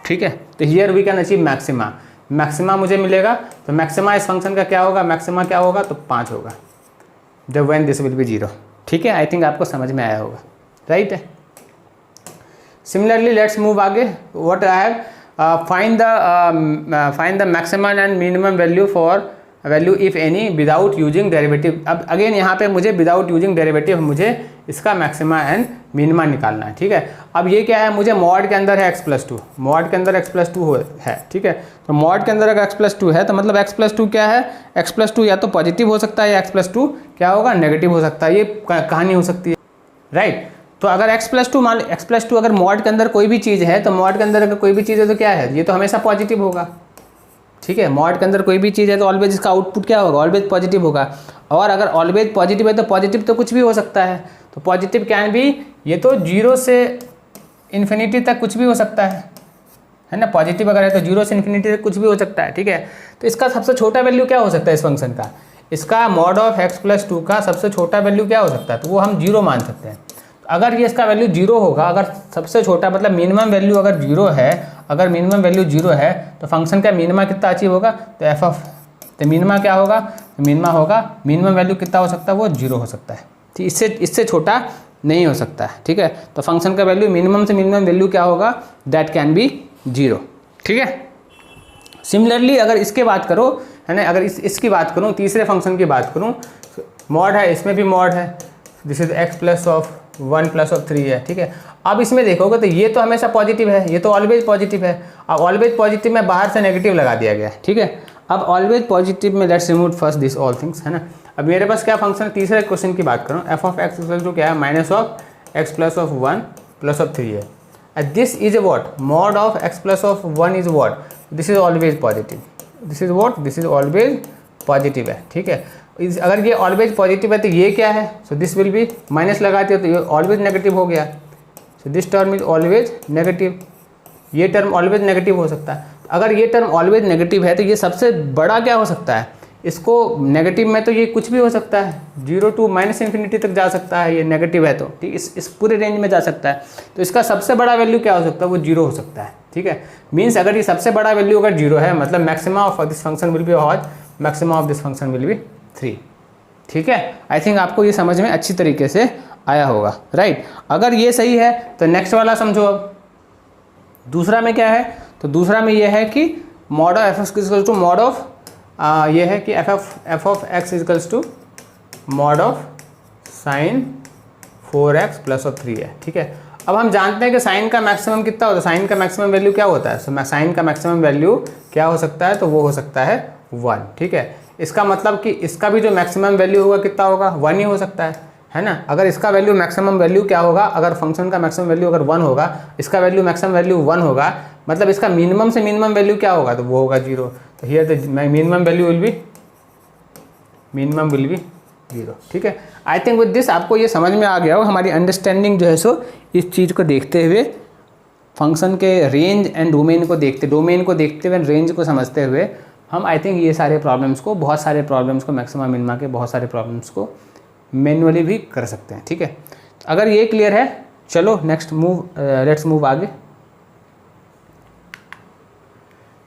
ठीक है। तो here we can achieve maxima, maxima मुझे मिलेगा, तो मैक्सिमा इस फंक्शन का क्या होगा, मैक्सिमा क्या होगा, तो 5 होगा जब when this will B zero, ठीक है। आई थिंक आपको समझ में आया होगा, राइट है। सिमिलरली लेट्स मूव आगे, what I have find the maximum and minimum value for value if any without using derivative. अब अगेन यहाँ पे मुझे विदाउट यूजिंग डेरिवेटिव मुझे इसका मैक्सिमा एंड मिनिमा निकालना है, ठीक है। अब ये क्या है, मुझे मॉड के अंदर है x+2, मॉड के अंदर x+2 है, ठीक है। तो मॉड के अंदर अगर x+2 है तो मतलब x+2 क्या है, x+2 या तो पॉजिटिव हो सकता है या x+2 क्या होगा, नेगेटिव हो सकता है, ये कहानी हो सकती है, राइट। तो अगर x+2 मान x+2 अगर मॉड के अंदर कोई भी चीज़ है तो मॉड के अंदर अगर कोई भी चीज़ है तो क्या है, ये तो हमेशा पॉजिटिव होगा, ठीक है। मॉड के अंदर कोई भी चीज़ है तो ऑलवेज इसका आउटपुट क्या होगा, ऑलवेज पॉजिटिव होगा। और अगर ऑलवेज पॉजिटिव है तो पॉजिटिव तो कुछ भी हो सकता है, तो पॉजिटिव कैन भी, ये तो 0 से इन्फिनिटी तक कुछ भी हो सकता है ना। पॉजिटिव अगर है तो 0 से इन्फिनिटी तक कुछ भी हो सकता है, ठीक है। तो इसका सबसे छोटा वैल्यू क्या हो सकता है इस फंक्शन का, इसका मॉड ऑफ x+2 का सबसे छोटा वैल्यू क्या हो सकता है, तो वो हम 0 मान सकते हैं। अगर ये इसका वैल्यू 0 होगा, अगर सबसे छोटा मतलब मिनिमम वैल्यू अगर 0 है, अगर मिनिमम वैल्यू 0 है तो फंक्शन का मिनिमा कितना अचीव होगा, तो तो मिनिमा क्या होगा, मिनिमा होगा, मिनिमम वैल्यू कितना हो सकता है, वो 0 हो सकता है, ठीक। इससे छोटा नहीं हो सकता है, ठीक है। तो फंक्शन का वैल्यू मिनिमम से मिनिमम वैल्यू क्या होगा, दैट कैन बी 0, ठीक है। सिमिलरली अगर इसके बात करो, है ना, अगर इसकी बात करूँ, तीसरे फंक्शन की बात करूँ, मॉड है, इसमें भी मॉड है, दिस इज x+1+3 है, ठीक है। अब इसमें देखोगे तो ये तो हमेशा पॉजिटिव है, ये तो ऑलवेज पॉजिटिव है। अब ऑलवेज पॉजिटिव में बाहर से नेगेटिव लगा दिया गया है, ठीक है। अब ऑलवेज पॉजिटिव में let's remove first this all things, है ना। अब मेरे पास क्या फंक्शन है, तीसरे क्वेश्चन की बात करूँ, f(x) क्या है, -(x+1+3) है। This is what, mod of x+1 is what, this is always positive, this is what, this is always positive है, ठीक है। अगर ये ऑलवेज पॉजिटिव है तो ये क्या है, so this will B, minus लगाते हो तो ये ऑलवेज नेगेटिव हो गया, so this term is always negative, ये टर्म ऑलवेज नेगेटिव हो सकता है। अगर ये टर्म ऑलवेज नेगेटिव है तो ये सबसे बड़ा क्या हो सकता है, इसको नेगेटिव में तो ये कुछ भी हो सकता है, 0 to -∞ तक जा सकता है, ये नेगेटिव है तो, ठीक, इस पूरे रेंज में जा सकता है। तो इसका सबसे बड़ा वैल्यू क्या हो सकता है, वो 0 हो सकता है, ठीक है। मीन्स अगर ये सबसे बड़ा वैल्यू अगर 0 है मतलब maximum of this function will be what, maximum of this function will be 3, ठीक है। आई थिंक आपको ये समझ में अच्छी तरीके से आया होगा, राइट। अगर ये सही है तो नेक्स्ट वाला समझो। अब दूसरा में क्या है, तो दूसरा में ये है कि mod of f equal to mod of ये है कि f of x equals to mod of sin 4x+3 है, ठीक है। अब हम जानते हैं कि साइन का मैक्सिमम कितना होता है, साइन का मैक्सिमम वैल्यू क्या होता है, सो साइन का मैक्सिमम वैल्यू क्या हो सकता है, तो वो हो सकता है 1, ठीक है। इसका मतलब कि इसका भी जो मैक्सिमम वैल्यू होगा कितना होगा, 1 ही हो सकता है ना। अगर इसका वैल्यू मैक्सिमम वैल्यू क्या होगा, अगर फंक्शन का मैक्सिमम वैल्यू अगर 1 होगा, इसका वैल्यू मैक्सिमम वैल्यू 1 होगा, मतलब इसका मिनिमम से मिनिमम वैल्यू क्या होगा, तो वो होगा 0। तो here the minimum value will be 0, ठीक है। आई थिंक विद दिस आपको ये समझ में आ गया हो, हमारी अंडरस्टैंडिंग जो है सो इस चीज़ को देखते हुए, फंक्शन के रेंज एंड डोमेन को देखते हुए रेंज को समझते हुए हम आई थिंक ये सारे प्रॉब्लम्स को, बहुत सारे प्रॉब्लम्स को, मैक्सिमा मिनिमा के बहुत सारे प्रॉब्लम्स को मैन्युअली भी कर सकते हैं, ठीक है। अगर ये क्लियर है, चलो नेक्स्ट लेट्स मूव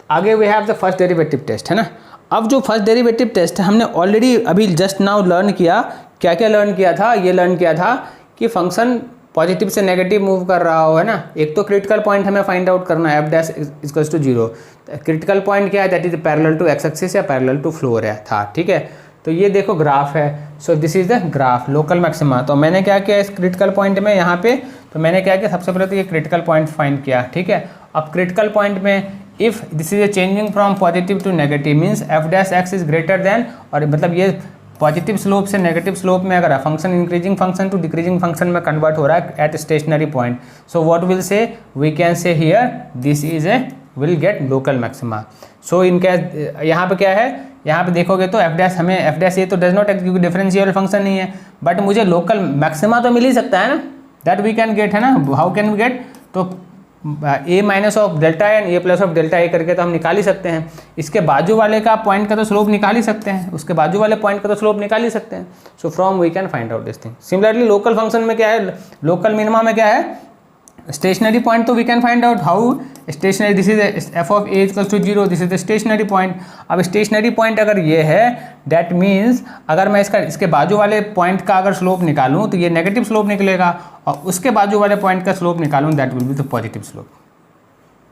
आगे we have the first derivative test, है ना। अब जो फर्स्ट डेरिवेटिव टेस्ट है हमने ऑलरेडी अभी जस्ट नाउ लर्न किया, क्या क्या लर्न किया था, ये लर्न किया था कि फंक्शन पॉजिटिव से नेगेटिव मूव कर रहा हो, है ना। एक तो क्रिटिकल पॉइंट हमें फाइंड आउट करना है, f' equals to 0। Critical point क्या है, that is parallel to x axis या पैरेलल टू फ्लोर है था, ठीक है। तो ये देखो ग्राफ है, so this is the graph local maxima. तो मैंने क्या किया इस क्रिटिकल पॉइंट में, यहाँ पे तो मैंने क्या किया, सबसे पहले तो ये क्रिटिकल पॉइंट फाइंड किया, ठीक है। अब क्रिटिकल पॉइंट में if this is a changing from positive to negative means f' is greater than, और मतलब ये पॉजिटिव स्लोप से नेगेटिव स्लोप में अगर function increasing function to decreasing function में कन्वर्ट हो रहा है at stationary point, so what will say, we can say here this is a will get local maxima. So in case यहाँ पे क्या है, यहाँ पे देखोगे तो f' हमें f' ये तो डज नॉट क्योंकि डिफरेंशियल फंक्शन नहीं है, बट मुझे लोकल मैक्सिमा तो मिल ही सकता है ना, दैट वी कैन गेट, है ना। हाउ कैन वी गेट, तो a minus of delta and a plus of delta a करके तो हम निकाल ही सकते हैं। इसके बाजू वाले का पॉइंट का तो स्लोप निकाल ही सकते हैं, उसके बाजू वाले पॉइंट का तो स्लोप निकाल ही सकते हैं। So from we can find out this thing. Similarly local function में क्या है, लोकल मिनिमा में क्या है, स्टेशनरी पॉइंट, तो we can find out how stationary, this is f of a equals to 0, this is the stationary point. अब स्टेशनरी पॉइंट अगर ये है, दैट मीन्स अगर मैं इसके बाजू वाले पॉइंट का अगर स्लोप निकालूं तो ये नेगेटिव स्लोप निकलेगा, और उसके बाजू वाले पॉइंट का स्लोप निकालूं that will be the positive slope.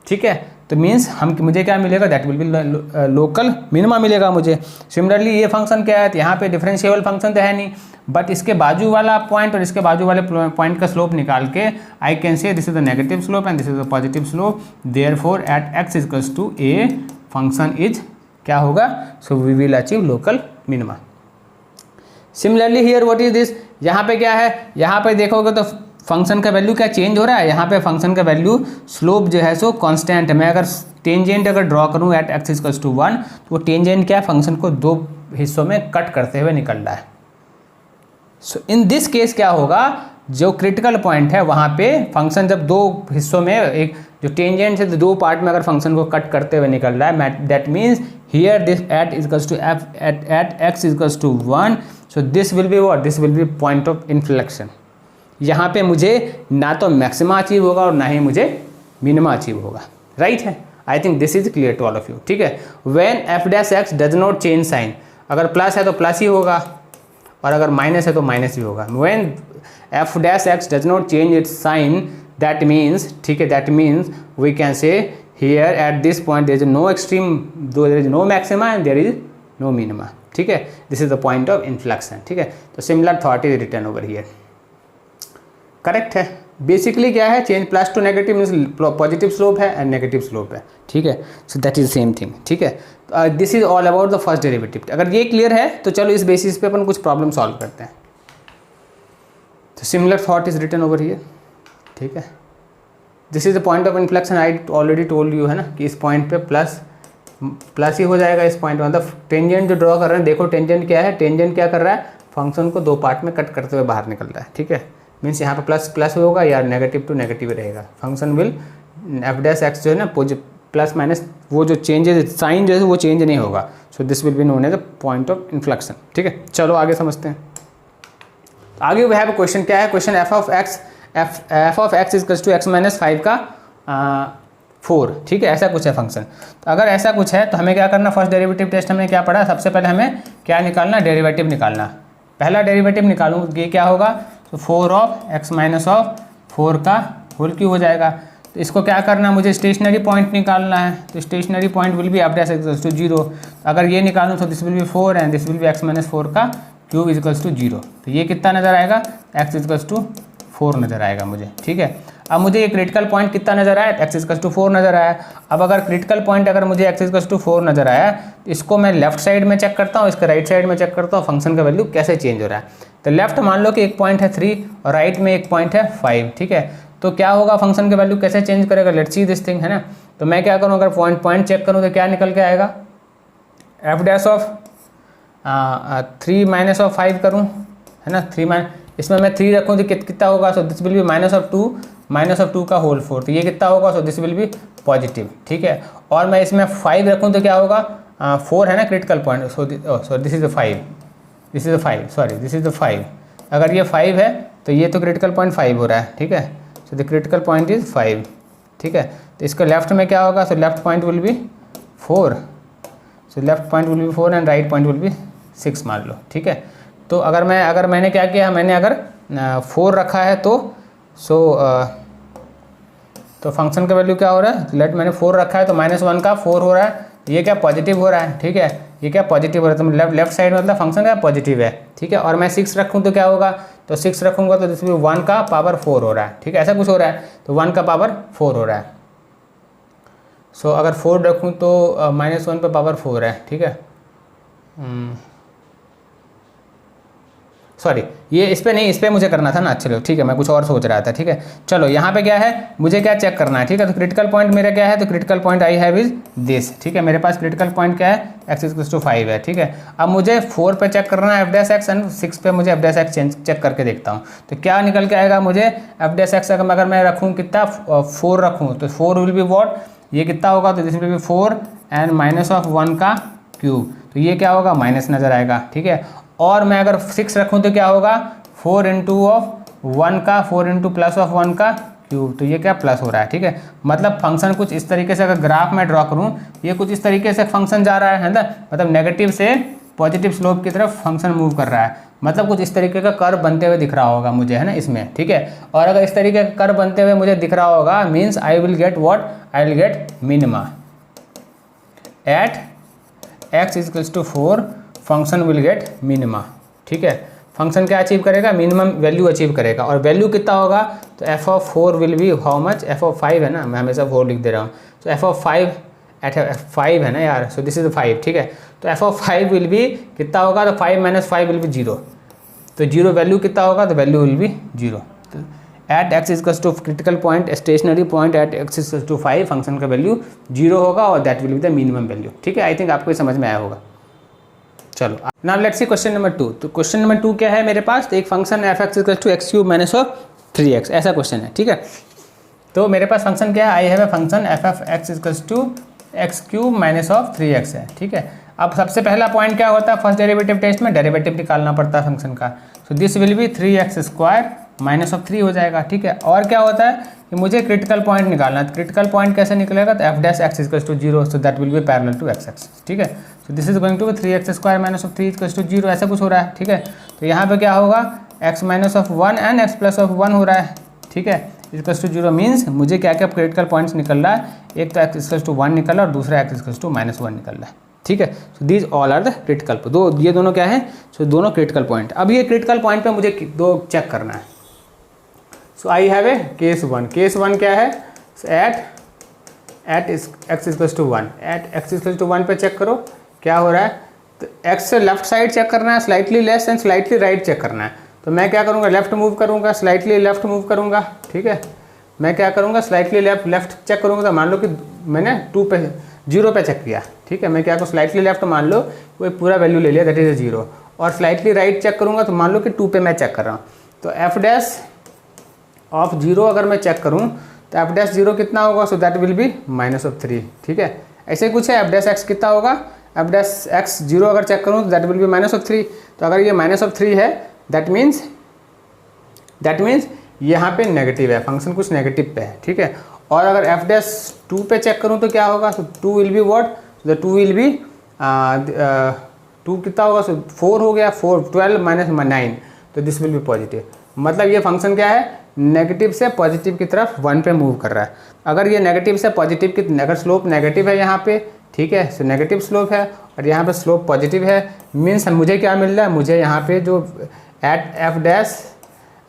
ठीक है, तो मीन्स मुझे क्या मिलेगा, that will B local minima मिलेगा मुझे। सिमिलरली ये फंक्शन क्या है, तो यहाँ पे डिफरेंशिएबल फंक्शन तो है नहीं, बट इसके बाजू वाला पॉइंट और इसके बाजू वाले पॉइंट का स्लोप निकाल के I can say this is the negative slope and this is the positive slope, therefore at x equals to a function is क्या होगा, so we will achieve local minima. Similarly here what is this, यहाँ पे क्या है, यहाँ पे देखोगे तो फंक्शन का वैल्यू क्या चेंज हो रहा है, यहाँ पे फंक्शन का वैल्यू स्लोप जो है सो कांस्टेंट है। मैं अगर टेंजेंट अगर ड्रॉ करूँ एट एक्स इक्वल्स टू 1, तो वो टेंजेंट क्या है, फंक्शन को दो हिस्सों में कट करते हुए निकल रहा है। सो इन दिस केस क्या होगा, जो क्रिटिकल पॉइंट है वहाँ पे फंक्शन जब दो हिस्सों में, एक जो टेंजेंट से दो पार्ट में अगर फंक्शन को कट करते हुए निकल रहा है, that means here this at equals to f at x equals to 1, so this will be what, this will be point of inflection. यहाँ पे मुझे ना तो मैक्सिमा अचीव होगा और ना ही मुझे मिनिमा अचीव होगा, राइट है। I think this is clear to all of you. ठीक है, when f dash x does not change sign, अगर प्लस है तो प्लस ही होगा और अगर माइनस है तो माइनस ही होगा। When f dash x does not change its sign, that means, ठीक है, that means we can say here at this point there is no extreme, there is no maxima and there is no minima. ठीक है, this is the point of inflection. ठीक है, तो similar thought is written over here. Correct है, बेसिकली क्या है, change plus to negative means positive slope है एंड नेगेटिव स्लोप है। ठीक है, so that is same thing. ठीक है, this is all about the first derivative. अगर ये क्लियर है तो चलो इस बेसिस पे अपन कुछ प्रॉब्लम सॉल्व करते हैं। तो similar thought is written over here. ठीक है, this is the point of inflection, I already told you, है ना, कि इस पॉइंट पे प्लस ही हो जाएगा इस पॉइंट में। मतलब टेंजेंट जो ड्रॉ कर रहे हैं, देखो टेंजेंट क्या है, टेंजेंट क्या कर रहा है, फंक्शन को दो पार्ट में कट करते हुए बाहर निकल रहा है। ठीक है, मीन्स यहाँ पे प्लस प्लस होगा या नेगेटिव टू नेगेटिव रहेगा। Function will F dash x जो है ना, प्लस माइनस वो जो चेंजेस साइन जो है वो चेंज नहीं होगा। So this will be known as the point of inflection. ठीक है, चलो आगे समझते हैं। आगे वी हैव क्वेश्चन, क्या है question, f of x equals to x minus 5 का 4। ठीक है, ऐसा कुछ है फंक्शन। तो अगर ऐसा कुछ है तो हमें क्या करना, फर्स्ट डेरिवेटिव टेस्ट हमने क्या पढ़ा, सबसे पहले हमें क्या निकालना, डेरिवेटिव निकालना। पहला डेरिवेटिव निकालूँ ये क्या होगा, तो 4 ऑफ एक्स माइनस ऑफ 4 का होल क्यूब हो जाएगा। तो इसको क्या करना, मुझे स्टेशनरी पॉइंट निकालना है। तो stationary point will be f dash equals to 0। अगर ये निकालूँ तो this will be 4 and this will be x minus 4 का क्यूब इक्वल्स टू 0। तो ये कितना नज़र आएगा, एक्स इक्वल्स टू 4 नज़र आएगा मुझे। ठीक है, अब मुझे ये क्रिटिकल पॉइंट कितना नज़र आया, एक्स इक्वल्स टू 4 नज़र आया। अब अगर क्रिटिकल पॉइंट अगर मुझे एक्स इक्वल्स टू 4 नज़र आया, तो इसको मैं लेफ्ट साइड में चेक करता हूँ, इसका राइट साइड में चेक करता हूँ, फंक्शन का वैल्यू कैसे चेंज हो रहा है। तो लेफ्ट मान लो कि एक पॉइंट है 3 और राइट में एक पॉइंट है 5। ठीक है, तो क्या होगा, फंक्शन का वैल्यू कैसे चेंज करेगा, लेट्स सी दिस थिंग, है ना। तो मैं क्या करूँ, अगर पॉइंट चेक करूँ तो क्या निकल के आएगा, F dash of 3 minus of 5 करूँ, है ना, 3 इसमें मैं 3 रखूँ तो कितना होगा, so this will B minus of 2 का होल 4। तो ये कितना होगा, so this will B positive. ठीक है, और मैं इसमें 5 रखूँ तो क्या होगा, 4 है ना critical point, so this is the 5, this is the 5, sorry this is the 5। अगर ये 5 है तो ये तो क्रिटिकल पॉइंट 5 हो रहा है। ठीक है, so the critical point is 5। ठीक है, तो इसका लेफ्ट में क्या होगा, so left point will be 4, so left point will be 4 and right point will B 6 मान लो। ठीक है, तो अगर मैंने क्या किया, मैंने अगर 4 रखा है तो फंक्शन का वैल्यू क्या हो रहा है, मैंने 4 रखा है तो -1 का 4 हो रहा है, ये क्या पॉजिटिव हो रहा है। ठीक है, ये क्या पॉजिटिव हो रहा है, तो लेफ्ट साइड मतलब फंक्शन का पॉजिटिव है। ठीक है, और मैं 6 रखूँ तो क्या होगा, तो 6 रखूँगा तो इसमें 1 का पावर 4 हो रहा है। ठीक है, ऐसा कुछ हो रहा है, तो 1 का पावर 4 हो रहा है। सो अगर 4 रखूँ तो -1 पे पावर 4 है। ठीक है, सॉरी ये इस पे नहीं, इस पे मुझे करना था ना। चलो ठीक है, मैं कुछ और सोच रहा था। ठीक है, चलो यहाँ पे क्या है, मुझे क्या चेक करना है। ठीक है, तो क्रिटिकल पॉइंट मेरा क्या है, तो critical point I have is this. ठीक है, मेरे पास क्रिटिकल पॉइंट क्या है, x इक्वल्स टू 5 है। ठीक है, अब मुझे 4 पे चेक करना है f' एंड 6 पे मुझे f' चेक करके देखता हूँ तो क्या निकल के आएगा मुझे। f' अगर मैं रखूँ कितना 4 रखूँ तो 4 विल बी वॉट, ये कितना होगा, तो दिस विल बी 4 एंड -1 का क्यूब, तो ये क्या होगा, माइनस नज़र आएगा। ठीक है, और मैं अगर 6 रखूँ तो क्या होगा, 4 इंटू ऑफ 1 का 4 इंटू प्लस ऑफ 1 का क्यूब, तो ये क्या प्लस हो रहा है। ठीक है, मतलब फंक्शन कुछ इस तरीके से अगर ग्राफ में ड्रॉ करूँ, ये कुछ इस तरीके से फंक्शन जा रहा है ना, मतलब नेगेटिव से पॉजिटिव स्लोप की तरफ फंक्शन मूव कर रहा है, मतलब कुछ इस तरीके का कर्व बनते हुए दिख रहा होगा मुझे, है ना इसमें। ठीक है, और अगर इस तरीके का कर्व बनते हुए मुझे दिख रहा होगा, means I will get what, I will get minima at x equals to 4, function will get minima. ठीक है, फंक्शन क्या अचीव करेगा, मिनिमम वैल्यू अचीव करेगा, और वैल्यू कितना होगा, तो f(4) will be how much, f(5) है ना, मैं हमेशा 4 लिख दे रहा हूँ, तो f(5) एट 5 है ना यार, सो दिस इज 5। ठीक है, तो f(5) विल बी कितना होगा, तो 5 - 5 विल बी 0, तो 0 वैल्यू कितना होगा, तो value will be 0। At x equals to critical point, stationary point at x equals to 5, function का वैल्यू 0 होगा और that will be the minimum value. ठीक है, आई थिंक आपको ये समझ में आया होगा। चलो now let's see question number 2। तो क्वेश्चन नंबर 2 क्या है मेरे पास, तो एक function f(x equals to x³ minus of 3x), ऐसा क्वेश्चन है। ठीक है, तो मेरे पास फंक्शन क्या है, I have a function f(x equals to x³ minus of 3x) है। ठीक है, अब सबसे पहला पॉइंट क्या होता है, फर्स्ट डेरिवेटिव टेस्ट में डेरिवेटिव निकालना पड़ता है फंक्शन का, सो this will B 3x² minus of 3 हो जाएगा। ठीक है, और क्या होता है कि मुझे क्रिटिकल पॉइंट निकालना है, क्रिटिकल पॉइंट कैसे निकलेगा, तो f' equals to 0, so that will be parallel to x। ठीक है, so this is going to be 3x² minus of 3 equals to 0, ऐसा कुछ हो रहा है। ठीक है, तो यहाँ पे क्या होगा, x minus of 1 and x plus of 1 हो रहा है। ठीक है, इक्वल्स टू 0 मीन्स मुझे क्या क्या क्रिटिकल पॉइंट्स निकल रहा है, एक तो x इक्वल्स टू 1 निकल रहा है और दूसरा x इक्वल्स टू -1 निकल रहा है। ठीक है, so these all are the critical, ये दोनों क्या है, सो दोनों क्रिटिकल पॉइंट। अब ये क्रिटिकल पॉइंट पे मुझे दो चेक करना है। So I have a case 1, case 1 क्या है, at x equals to 1, at x equals to 1 पे चेक करो क्या हो रहा है, तो x से लेफ्ट साइड चेक करना है, slightly left and slightly right check करना है। तो मैं क्या करूँगा, लेफ्ट मूव करूँगा, स्लाइटली लेफ्ट मूव करूँगा। ठीक है, मैं क्या करूँगा, स्लाइटली लेफ्ट चेक करूँगा, तो मान लो कि मैंने 0 पे चेक किया। ठीक है, मैं क्या करूँ, स्लाइटली लेफ्ट मान लो कोई पूरा वैल्यू ले लिया, दैट इज 0, और स्लाइटली राइट चेक करूँगा तो मान लो कि 2 पे मैं चेक कर रहा हूँ, तो f' ऑफ 0 अगर मैं चेक करूँ तो f' कितना होगा, सो दैट विल बी -3। ठीक है, ऐसे कुछ है, f' कितना होगा, f' 0 अगर चेक करूँ तो दैट विल बी -3। तो अगर ये -3 है, दैट मीन्स यहाँ पे नेगेटिव है, फंक्शन कुछ नेगेटिव पे है। ठीक है, और अगर f' 2 पे चेक करूँ तो क्या होगा, सो 2 will be what, the 2 will be 2 कितना होगा, सो 4 हो गया, 12 - 9, तो दिस विल बी पॉजिटिव। मतलब ये फंक्शन क्या है, नेगेटिव से पॉजिटिव की तरफ 1 पे मूव कर रहा है। अगर ये नेगेटिव से पॉजिटिव की, अगर स्लोप नेगेटिव है यहाँ पे, ठीक है, सो नेगेटिव स्लोप है, और यहाँ पे स्लोप पॉजिटिव है, मीन्स मुझे क्या मिल रहा है, मुझे यहाँ पे जो एट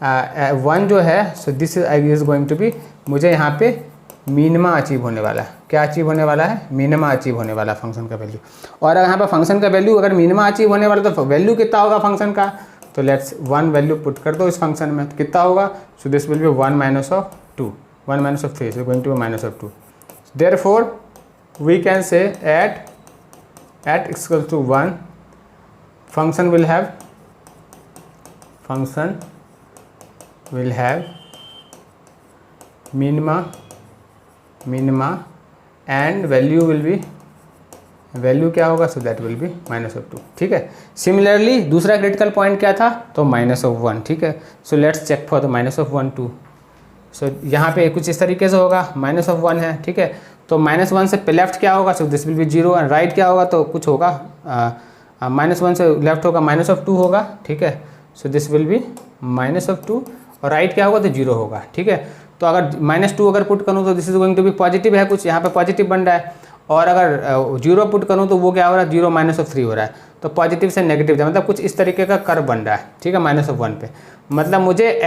f'1 जो है, so this is going to be, मुझे यहाँ पे मिनिमा अचीव होने वाला है। क्या अचीव होने वाला है, मिनिमा अचीव होने वाला फंक्शन का वैल्यू। और यहाँ पर फंक्शन का वैल्यू अगर मिनिमा अचीव होने वाला तो वैल्यू कितना होगा फंक्शन का, तो लेट्स 1 वैल्यू पुट कर दो इस फंक्शन में, तो कितना होगा, so this will be 1 - 2, 1 - 3, so going to be -2। Therefore we can say at equal to 1, function will have minima and value क्या होगा, सो दैट विल बी -2। ठीक है, सिमिलरली दूसरा क्रिटिकल पॉइंट क्या था, तो -1। ठीक है, so let's check for the -1 2। सो यहाँ पे कुछ इस तरीके से होगा, -1 है। ठीक है, तो -1 से लेफ्ट क्या होगा, so this will be 0, and right क्या होगा, तो कुछ होगा, -1 से लेफ्ट होगा -2 होगा। ठीक है, सो दिस विल बी -2, और राइट क्या होगा, तो 0 होगा। ठीक है, तो अगर -2 अगर पुट करूँ तो this is going to be positive है, कुछ यहाँ पे पॉजिटिव बन रहा है, और अगर 0 पुट करूँ तो वो क्या हो रहा है, 0 - 3 हो रहा है, तो पॉजिटिव से नेगेटिव है, मतलब कुछ इस तरीके का कर्व बन रहा है। ठीक है, -1 पे, मतलब मुझे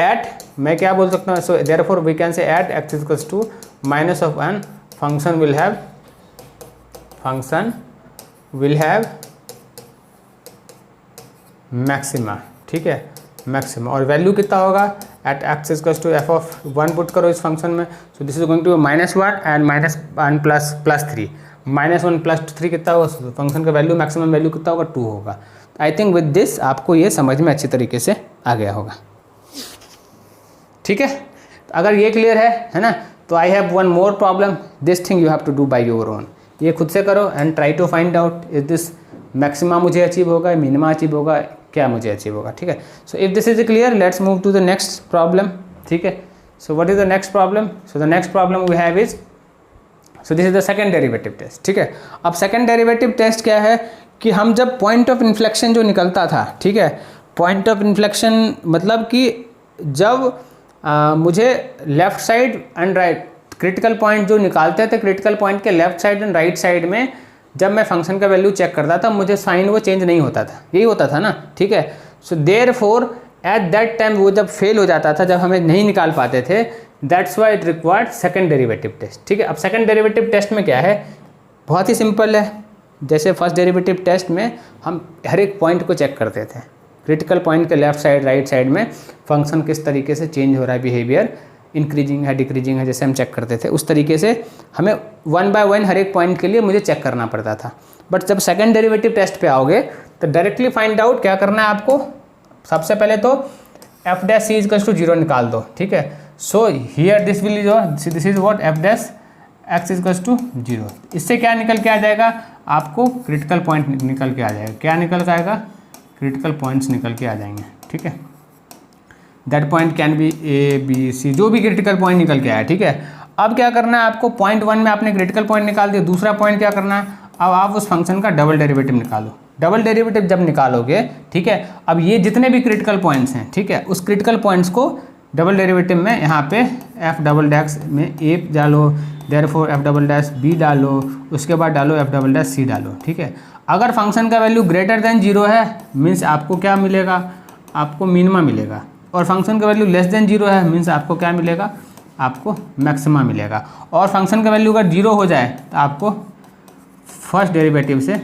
मैं क्या बोल सकता हूँ, so therefore we can say at x equals to -1, function will have maxima. ठीक है, मैक्सिमम, और वैल्यू कितना होगा at x equals to f of 1 put करो इस फंक्शन में, so this is going to -1 and -1 plus 3, -1 plus 3 कितना होगा, फंक्शन का वैल्यू मैक्सिमम वैल्यू कितना होगा 2 होगा। आई थिंक विद दिस आपको ये समझ में अच्छी तरीके से आ गया होगा, ठीक है। अगर ये क्लियर है ना, तो I have one more problem, this thing you have to do by your own, ये खुद से करो and try to find out is this maxima मुझे अचीव होगा, मिनिमा अचीव होगा, क्या मुझे अचीव होगा, ठीक है। So if this is clear let's move to the next problem, ठीक है। So what is the next problem, so the next problem we have is, so this is the second derivative test, ठीक है। अब सेकंड डेरिवेटिव टेस्ट क्या है कि हम जब पॉइंट ऑफ इन्फ्लेक्शन जो निकलता था, ठीक है, पॉइंट ऑफ इन्फ्लेक्शन मतलब कि जब मुझे left side and right critical point जो निकालते थे, क्रिटिकल पॉइंट के left side and right side में जब मैं फंक्शन का वैल्यू चेक करता था मुझे साइन वो चेंज नहीं होता था, यही होता था ना, ठीक है। So therefore eight that time वो जब फेल हो जाता था, जब हमें नहीं निकाल पाते थे, that's why it required second derivative test, ठीक है। अब सेकंड डेरिवेटिव टेस्ट में क्या है, बहुत ही सिंपल है, जैसे फर्स्ट डेरिवेटिव टेस्ट में हम हर एक पॉइंट को चेक करते थे, क्रिटिकल पॉइंट के लेफ्ट साइड राइट साइड में फंक्शन किस तरीके से चेंज हो रहा है, बिहेवियर इंक्रीजिंग है डिक्रीजिंग है, जैसे हम चेक करते थे उस तरीके से हमें 1 बाय 1 हर एक पॉइंट के लिए मुझे चेक करना पड़ता था। बट जब सेकंड डेरिवेटिव टेस्ट पे आओगे तो डायरेक्टली फाइंड आउट क्या करना है आपको, सबसे पहले तो F dash C equals to 0 निकाल दो, ठीक है। So here this will this is what F dash X equals to 0, इससे क्या निकल के आ जाएगा, आपको क्रिटिकल पॉइंट निकल के आ जाएगा, क्या निकल के आएगा, क्रिटिकल पॉइंट्स निकल के आ जाएंगे, ठीक है। That point can be A B C, जो भी क्रिटिकल पॉइंट निकल के आया, ठीक है। अब क्या करना है आपको, पॉइंट 1 में आपने क्रिटिकल पॉइंट निकाल दिया, दूसरा पॉइंट क्या करना है, अब आप उस फंक्शन का डबल डेरिवेटिव निकालो। डबल डेरिवेटिव जब निकालोगे, ठीक है, अब ये जितने भी क्रिटिकल पॉइंट्स हैं, ठीक है, उस क्रिटिकल पॉइंट्स को डबल डेरिवेटिव में यहाँ पे एफ डबल डैश में ए डालो, therefore F double dash B डालो, उसके बाद डालो एफ डबल डैश सी डालो, ठीक है। अगर फंक्शन का वैल्यू ग्रेटर देन 0 है मीन्स आपको क्या मिलेगा, आपको मिनिमा मिलेगा, और फंक्शन का वैल्यू लेस देन 0 है मीन्स आपको क्या मिलेगा, आपको मैक्सिमा मिलेगा। और फंक्शन का वैल्यू अगर 0 हो जाए तो आपको फर्स्ट डेरिवेटिव से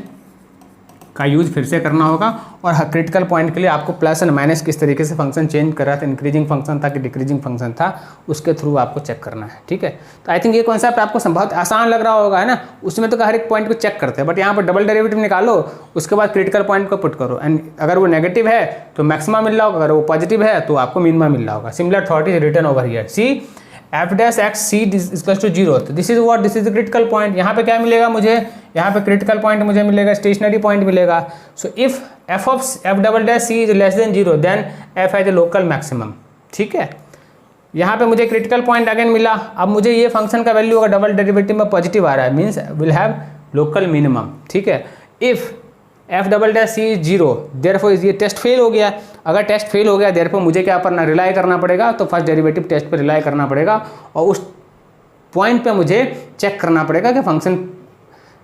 का यूज़ फिर से करना होगा, और क्रिटिकल पॉइंट के लिए आपको प्लस एंड माइनस किस तरीके से फंक्शन चेंज कर रहा था, इंक्रीजिंग फंक्शन था कि डिक्रीजिंग फंक्शन था, उसके थ्रू आपको चेक करना है, ठीक है। तो आई थिंक ये कॉन्सेप्ट आपको बहुत आसान लग रहा होगा, है ना। उसमें तो हर एक पॉइंट को चेक करते हैं, बट यहाँ पर डबल डेरिवेटिव निकालो, उसके बाद क्रिटिकल पॉइंट को पुट करो, एंड अगर वो नेगेटिव है तो मैक्सिमा मिल रहा होगा, अगर वो पॉजिटिव है तो आपको मिनिमा मिल रहा होगा। Similar thought is written over here, C F dash X C equals to 0, तो this is what, this is the critical point. यहाँ पे क्या मिलेगा मुझे, यहाँ पे क्रिटिकल पॉइंट मुझे मिलेगा, स्टेशनरी पॉइंट मिलेगा। So if F of F double dash C is less than 0 then F has a local maximum, ठीक है। यहाँ पे मुझे क्रिटिकल पॉइंट अगेन मिला। अब मुझे ये फंक्शन का वैल्यू अगर डबल डेरिवेटिव में पॉजिटिव आ रहा है means will have local minimum, ठीक है। If F double dash C 0 therefore ये टेस्ट फेल हो गया। अगर टेस्ट फेल हो गया देयरफॉर मुझे क्या करना, रिलाई करना पड़ेगा, तो फर्स्ट डेरिवेटिव टेस्ट पे रिलाई करना पड़ेगा, और उस पॉइंट पे मुझे चेक करना पड़ेगा कि फंक्शन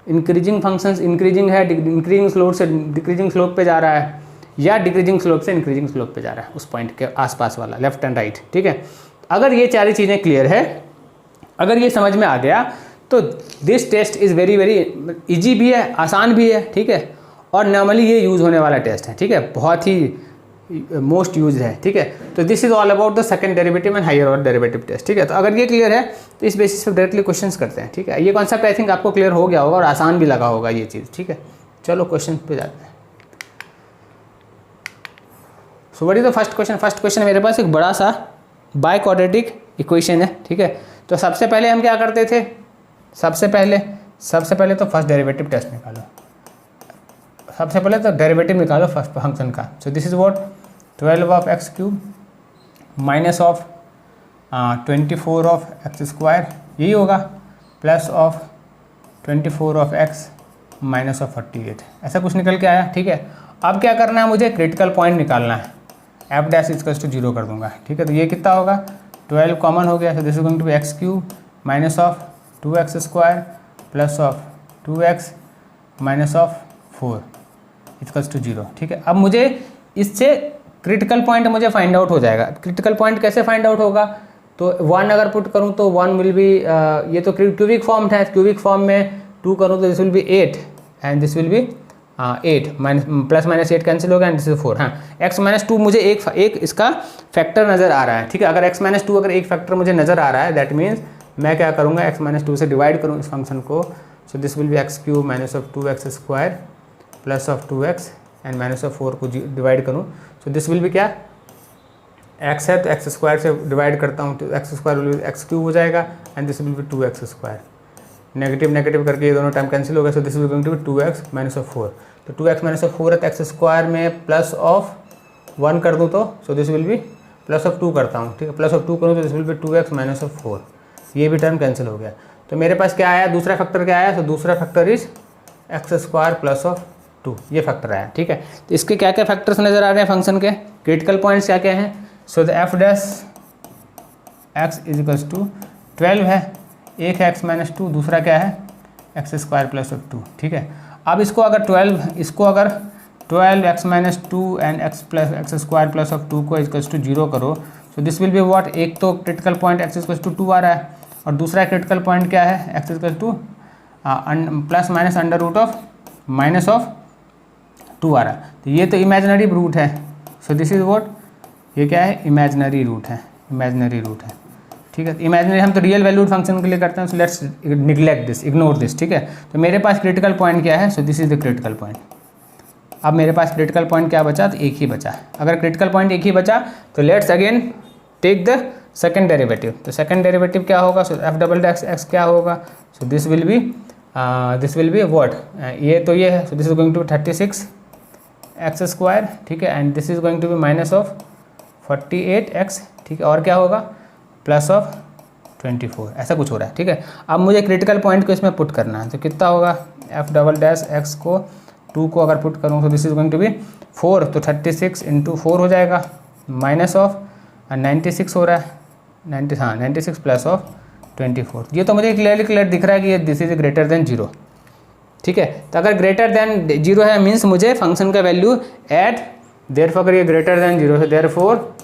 इंक्रीजिंग फंक्शन इंक्रीजिंग है, इंक्रीजिंग स्लोप से डिक्रीजिंग स्लोप पे जा रहा है, या डिक्रीजिंग स्लोप से इंक्रीजिंग स्लोप पे जा रहा है, उस पॉइंट के आसपास वाला लेफ्ट एंड राइट, ठीक है। अगर ये सारी चीज़ें क्लियर है, अगर ये समझ में आ गया तो this test is very very easy भी है, आसान भी है, ठीक है, और नॉर्मली ये यूज़ होने वाला टेस्ट है, ठीक है, बहुत ही मोस्ट यूज है, ठीक है। तो this is all about the second derivative and higher order derivative test, ठीक है। तो अगर ये क्लियर है तो इस बेसिस पे डायरेक्टली क्वेश्चंस करते हैं, ठीक है। ये कॉन्सेप्ट आई थिंक आपको क्लियर हो गया होगा और आसान भी लगा होगा ये चीज़, ठीक है। चलो क्वेश्चन पे जाते हैं। So what is the first question. First question मेरे पास एक बड़ा सा बाय क्वाड्रेटिक इक्वेशन है, ठीक है। तो सबसे पहले हम क्या करते थे, सबसे पहले तो फर्स्ट डेरिवेटिव टेस्ट निकालो, सबसे पहले तो डेरिवेटिव निकालो फर्स्ट फंक्शन का। So this is what 12 of x cube minus of 24 of x square, यही होगा, plus of 24 of x minus of 48, ऐसा कुछ निकल के आया, ठीक है। अब क्या करना है, मुझे क्रिटिकल पॉइंट निकालना है, एफ डैश इक्वल्स टू 0 कर दूंगा, ठीक है। तो ये कितना होगा, 12 कॉमन हो गया, तो this is going to be X cube minus of 2x square plus of 2x minus of 4 equals to 0, ठीक है। अब मुझे इससे क्रिटिकल पॉइंट मुझे फाइंड आउट हो जाएगा। क्रिटिकल पॉइंट कैसे फाइंड आउट होगा, तो 1 अगर पुट करूँ तो 1 विल बी, ये तो क्यूबिक फॉर्म है, क्यूबिक फॉर्म में 2 करूँ तो this will B 8 and this will B 8 plus minus 8 cancel हो गया, एंड दिस इज 4। हाँ, x माइनस 2 मुझे एक इसका फैक्टर नज़र आ रहा है, ठीक है। अगर x माइनस 2 अगर एक फैक्टर मुझे नज़र आ रहा है, दैट मीन्स मैं क्या करूँगा, x माइनस 2 से डिवाइड करूँ इस फंक्शन को। सो this will be X cube minus of 2x square plus of 2x and minus of 4 को डिवाइड करूँ। सो दिस विल बी क्या, x है तो x स्क्वायर से डिवाइड करता हूँ तो x square will be X cube हो जाएगा, and this will be 2x square. Negative negative करके ये दोनों टाइम कैंसिल हो गया। So this will going to be 2x minus of 4। तो 2x माइनस ऑफ 4 है तो एक्स स्क्वायर में प्लस ऑफ 1 कर दूँ तो so this will be plus of 2 करता हूँ, ठीक है। प्लस ऑफ 2 करूँ तो this will be 2x minus of 4। ये भी टर्म कैंसिल हो गया। तो मेरे पास क्या आया, दूसरा फैक्टर क्या आया, तो दूसरा factor is x square plus of 2, ये फैक्टर आया, ठीक है। तो इसके क्या क्या फैक्टर्स नज़र आ रहे हैं फंक्शन के, क्रिटिकल पॉइंट्स क्या क्या हैं। So the F dash X is equals to 12 है, एक है एक्स माइनस 2, दूसरा क्या है एक्स स्क्वायर प्लस ऑफ 2, ठीक है। अब इसको अगर 12 X minus 2 and X square plus of 2 को इक्वल्स टू 0 करो। सो दिस विल बी व्हाट, एक तो critical point x equals to 2 आ रहा है, और दूसरा क्रिटिकल पॉइंट क्या है, X equals to plus minus under root of minus of 2 आ रहा है। तो ये तो इमेजिनरी रूट है। सो दिस इज व्हाट, ये क्या है, इमेजिनरी रूट है, इमेजिनरी रूट है, ठीक है। इमेजिनरी हम तो रियल वैल्यूड फंक्शन के लिए करते हैं। So let's neglect this, ignore this, ठीक है। तो मेरे पास क्रिटिकल पॉइंट क्या है, so this is the critical point. अब मेरे पास क्रिटिकल पॉइंट क्या बचा, तो एक ही बचा। अगर क्रिटिकल पॉइंट एक ही बचा तो let's again take the second derivative. तो सेकंड डेरिवेटिव क्या होगा, so F double dash X क्या होगा, so this will be what, ये तो ये है। So this is going to 36 X square, ठीक है, and this is going to be minus of 48 X, ठीक है, और क्या होगा प्लस ऑफ 24, ऐसा कुछ हो रहा है, ठीक है। अब मुझे क्रिटिकल पॉइंट को इसमें पुट करना है, तो कितना होगा, एफ डबल डैश एक्स को 2 को अगर पुट करूँ तो this is going to be 4, तो 36 इंटू 4 हो जाएगा, माइनस ऑफ 96 हो रहा है, 96 प्लस ऑफ 24। ये तो मुझे क्लियर दिख रहा है कि ये दिस इज ग्रेटर देन 0, ठीक है। तो अगर ग्रेटर देन 0 है मीन्स मुझे फंक्शन का वैल्यू एट, देयरफॉर अगर ये ग्रेटर देन 0 है, therefore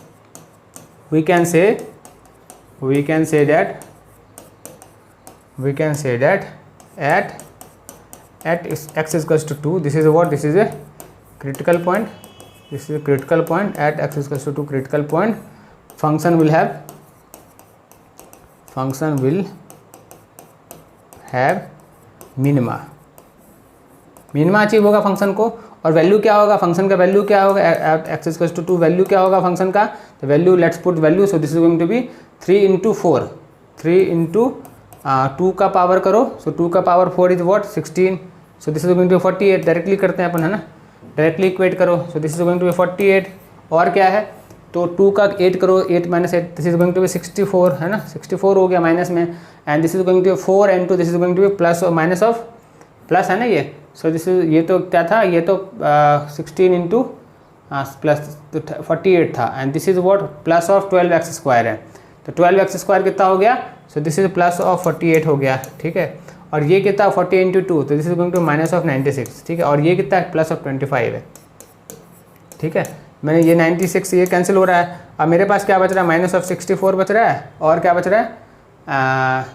we can say that at x is equals to 2, this is what, this is a critical point, this is a critical point at x is equals to 2 critical point, function will have minima achieve होगा फंक्शन को। और वैल्यू क्या होगा, फंक्शन का वैल्यू क्या होगा, X is equals to 2, value क्या होगा फंक्शन का, तो value let's put value. So this is going to be 3 into 4, 3 into 2 का पावर करो, सो 2 का power 4 is what 16, so this is going to 48, directly करते हैं अपन, है ना, डायरेक्टली इक्वेट करो। So this is going to बी 48, और क्या है, तो 2 का 8 करो, 8 minus 8, this is going to be 64, है ना, 64 हो गया माइनस में, and this is going to be 4 into this is going to be plus और माइनस ऑफ प्लस, है ना ये। सो दिस इज, ये तो क्या था, ये तो 16 इंटू प्लस 48 था, and this is what plus of 12 x square है, तो 12 एक्स स्क्वायर कितना हो गया, so this is plus of 48 हो गया, ठीक है। और ये कितना 40 इंटू 2, तो this is going to minus of 96, ठीक है। और ये कितना है, प्लस ऑफ 25 है, ठीक है। मैंने ये 96 ये कैंसिल हो रहा है। अब मेरे पास क्या बच रहा है, माइनस ऑफ 64 बच रहा है, और क्या बच रहा है,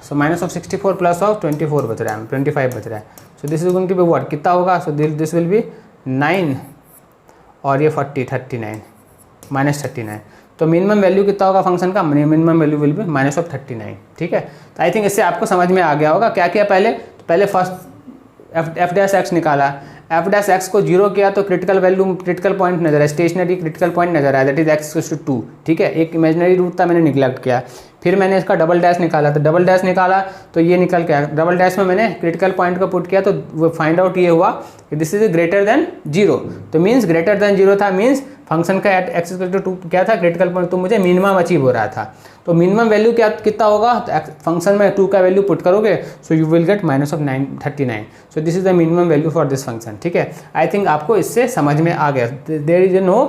so minus of 64 plus of 24 बच रहा है, 25 बच रहा है। So this is going to be what, कितना होगा, सो दिस विल बी 9, और ये 39 माइनस 39, तो मिनिमम वैल्यू कितना होगा फंक्शन का, minimum value will B minus of 39, ठीक है। तो आई थिंक इससे आपको समझ में आ गया होगा क्या किया पहले। तो पहले फर्स्ट एफ डैश एक्स निकाला, एफ डैश एक्स को 0 किया तो क्रिटिकल वैल्यू, क्रिटिकल पॉइंट नजर आया, स्टेशनरी क्रिटिकल पॉइंट नजर आया, that is x equals to 2, ठीक है। एक इमेजिनरी रूट था, मैंने निगलेक्ट किया। फिर मैंने इसका डबल डैश निकाला, तो डबल डैश निकाला तो ये निकल के आया, डबल डैश में मैंने क्रिटिकल पॉइंट को पुट किया, तो वो फाइंड आउट ये हुआ कि दिस इज ग्रेटर देन 0, तो मीन्स ग्रेटर देन 0 था, मीन्स फंक्शन का एट एक्स इक्वल टू 2 क्या था, क्रिटिकल पॉइंट, तो मुझे मिनिमम अचीव हो रहा था। तो मिनिमम वैल्यू क्या कितना होगा, तो फंक्शन में 2 का वैल्यू पुट करोगे, so you will get minus of 39, so this is the minimum value for this function, ठीक है। आई थिंक आपको इससे समझ में आ गया, देयर इज नो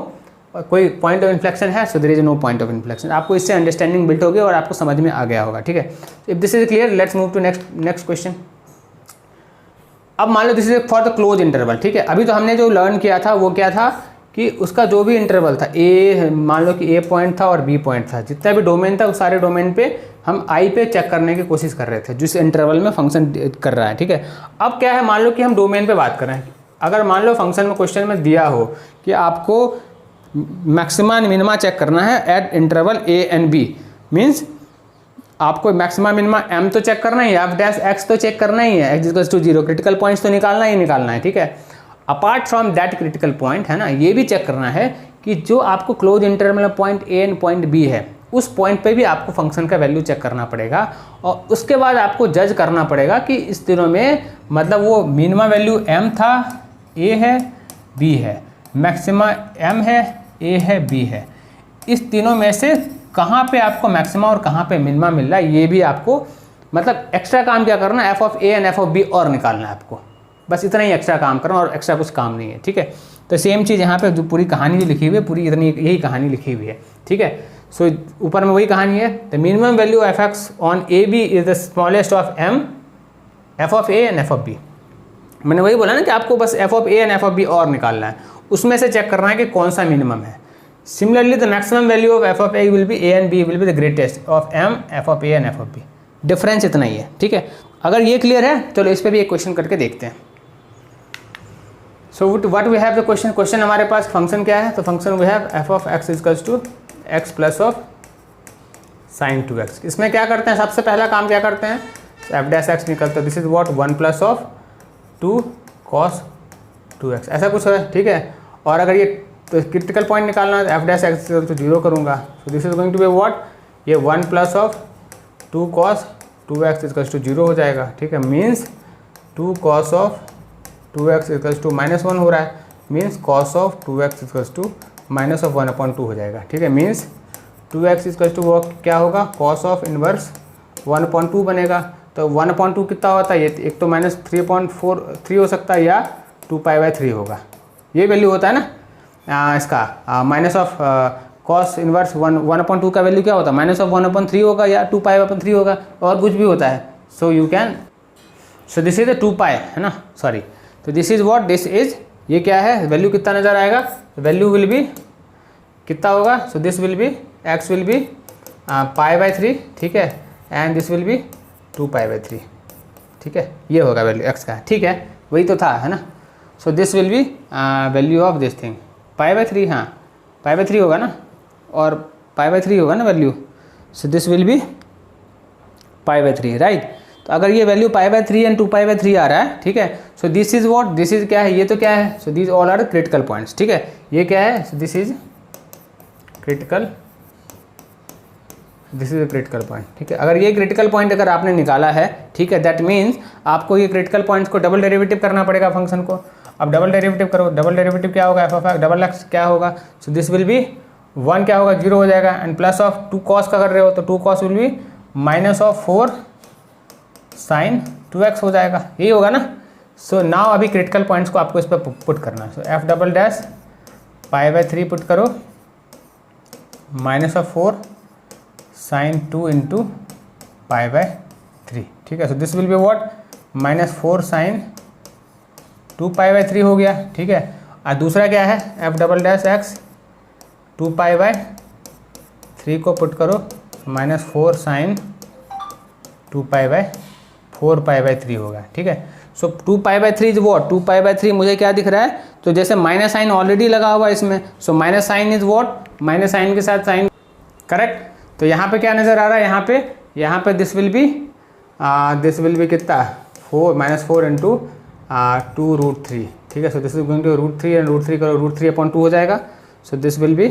कोई पॉइंट ऑफ इन्फ्लेक्शन है, so there is no point of inflection, आपको इससे अंडरस्टैंडिंग बिल्ट होगी और आपको समझ में आ गया होगा, ठीक है। If this is clear, let's move to next question. अब मान लो this is for the close interval, ठीक है। अभी तो हमने जो लर्न किया था वो क्या था कि उसका जो भी इंटरवल था, ए मान लो कि ए पॉइंट था और बी पॉइंट था, जितना भी डोमेन था उस सारे डोमेन पे हम आई पे चेक करने की कोशिश कर रहे थे जिस इंटरवल में फंक्शन कर रहा है, ठीक है। अब क्या है, मान लो कि हम डोमेन पे बात कर रहे हैं, अगर मान लो फंक्शन में क्वेश्चन में दिया हो कि आपको मैक्सिमा एंड मिनिमा चेक करना है eight interval a and b, means आपको मैक्सिमा मिनिमा m तो चेक करना ही है, f' तो चेक करना ही है, x = 0, क्रिटिकल पॉइंट्स तो निकालना ही निकालना है, ठीक है। Apart from that critical point, है ना, ये भी चेक करना है कि जो आपको क्लोज इंटरवल में point a and point b है, उस पॉइंट पे भी आपको फंक्शन का वैल्यू चेक करना पड़ेगा, और उसके बाद आपको जज करना पड़ेगा कि इस तीनों में मतलब वो मिनिमा वैल्यू m था, a है, b है, मैक्सिमा m है, a है, b है, इस तीनों में से कहाँ पे आपको मैक्सिमा और कहाँ पे मिनिमा मिल रहा है, ये भी आपको मतलब एक्स्ट्रा काम क्या करना है, f(a) एंड f(b) और निकालना है आपको, बस इतना ही एक्स्ट्रा काम करना और एक्स्ट्रा कुछ काम नहीं है, ठीक है। तो सेम चीज़ यहाँ पे जो पूरी कहानी जो लिखी हुई है, पूरी इतनी यही कहानी लिखी हुई है, ठीक है। सो ऊपर में वही कहानी है, the minimum value of x on ab is the smallest of m f(a) and f(b)। मैंने वही बोला ना कि आपको बस f(a) एंड f(b) और निकालना है, उसमें से चेक करना है कि कौन सा मिनिमम है। Similarly the maximum value of f(a) will be a and b will be the greatest of m f(a) and f(b)। Difference इतना ही है, ठीक है। अगर ये क्लियर है चलो इस पर भी एक क्वेश्चन करके देखते हैं। So what we have the question हमारे पास फंक्शन क्या है, तो function we have f(x) = x plus of sine 2x। इसमें क्या करते हैं, सबसे पहला काम क्या करते हैं, f' निकलता है, this is what 1 plus of 2 cos 2x, ऐसा कुछ है, ठीक है। और अगर ये क्रिटिकल पॉइंट निकालना है f' तो 0 करूँगा, so this is going to be what, ये 1 प्लस ऑफ 2 cos 2x = 0 हो जाएगा, ठीक है। मीन्स 2 cos ऑफ 2x = -1 हो रहा है, मीन्स cos ऑफ 2x = -1/2 हो जाएगा, ठीक है। मीन्स 2x = क्या होगा, cos ऑफ इनवर्स 1/2 बनेगा। तो 1/2 कितना होता है, ये एक तो -3.43 हो सकता है या 2π/3 होगा, ये वैल्यू होता है ना इसका माइनस ऑफ cos इनवर्स 1/2 का वैल्यू क्या होता है, -1/3 होगा या 2π/3 होगा, और कुछ भी होता है। So you can, so this is 2π, है ना, सॉरी, तो this is what, this is, ये क्या है, वैल्यू कितना नज़र आएगा, वैल्यू विल बी कितना होगा, so this will be x will be π/3, ठीक है, एंड दिस विल बी 2π/3, ठीक है, ये होगा वैल्यू x का, ठीक है, वही तो था, है ना। So this will be value of this thing π/3, हाँ π/3 होगा ना, और π/3 होगा ना value, so this will be π/3, right. तो अगर ये वैल्यू π/3 एंड 2π/3 आ रहा है, ठीक है, so this is what, this is क्या है, ये तो क्या है, so this all are critical points, ठीक है, ये क्या है, so this is critical, this is a critical point, ठीक है। अगर ये क्रिटिकल पॉइंट अगर आपने निकाला है, ठीक है, दैट मीन्स आपको ये क्रिटिकल पॉइंट्स को डबल डेरिवेटिव करना पड़ेगा फंक्शन को। अब डबल डेरिवेटिव करो, डबल डेरिवेटिव क्या होगा, f(x) क्या होगा, सो दिस विल बी 1 क्या होगा, 0 हो जाएगा, एंड प्लस ऑफ 2 cos का कर रहे हो तो 2 cos will be -4 sin 2x हो जाएगा, यही होगा ना। सो नाउ अभी क्रिटिकल पॉइंट्स को आपको इस पर पुट करना है, सो f" π/3 पुट करो, -4 sin 2 × π/3, ठीक है। So this will be what, -4 sin 2π/3 हो गया, ठीक है। और दूसरा क्या है, f"x 2π/3 को पुट करो, -4 sin 4π/3 होगा, ठीक है। सो 2π/3 इज व्हाट, 2π/3 मुझे क्या दिख रहा है, तो जैसे माइनस साइन ऑलरेडी लगा हुआ है इसमें, so minus sine is what, minus sine के साथ साइन, करेक्ट। तो यहाँ पे क्या नज़र आ रहा है, यहाँ पे दिस विल बी कितना, 4 -4 × 2√3, ठीक है। So this is going to √3 and √3 करो, √3/2 हो जाएगा। सो दिस विल बी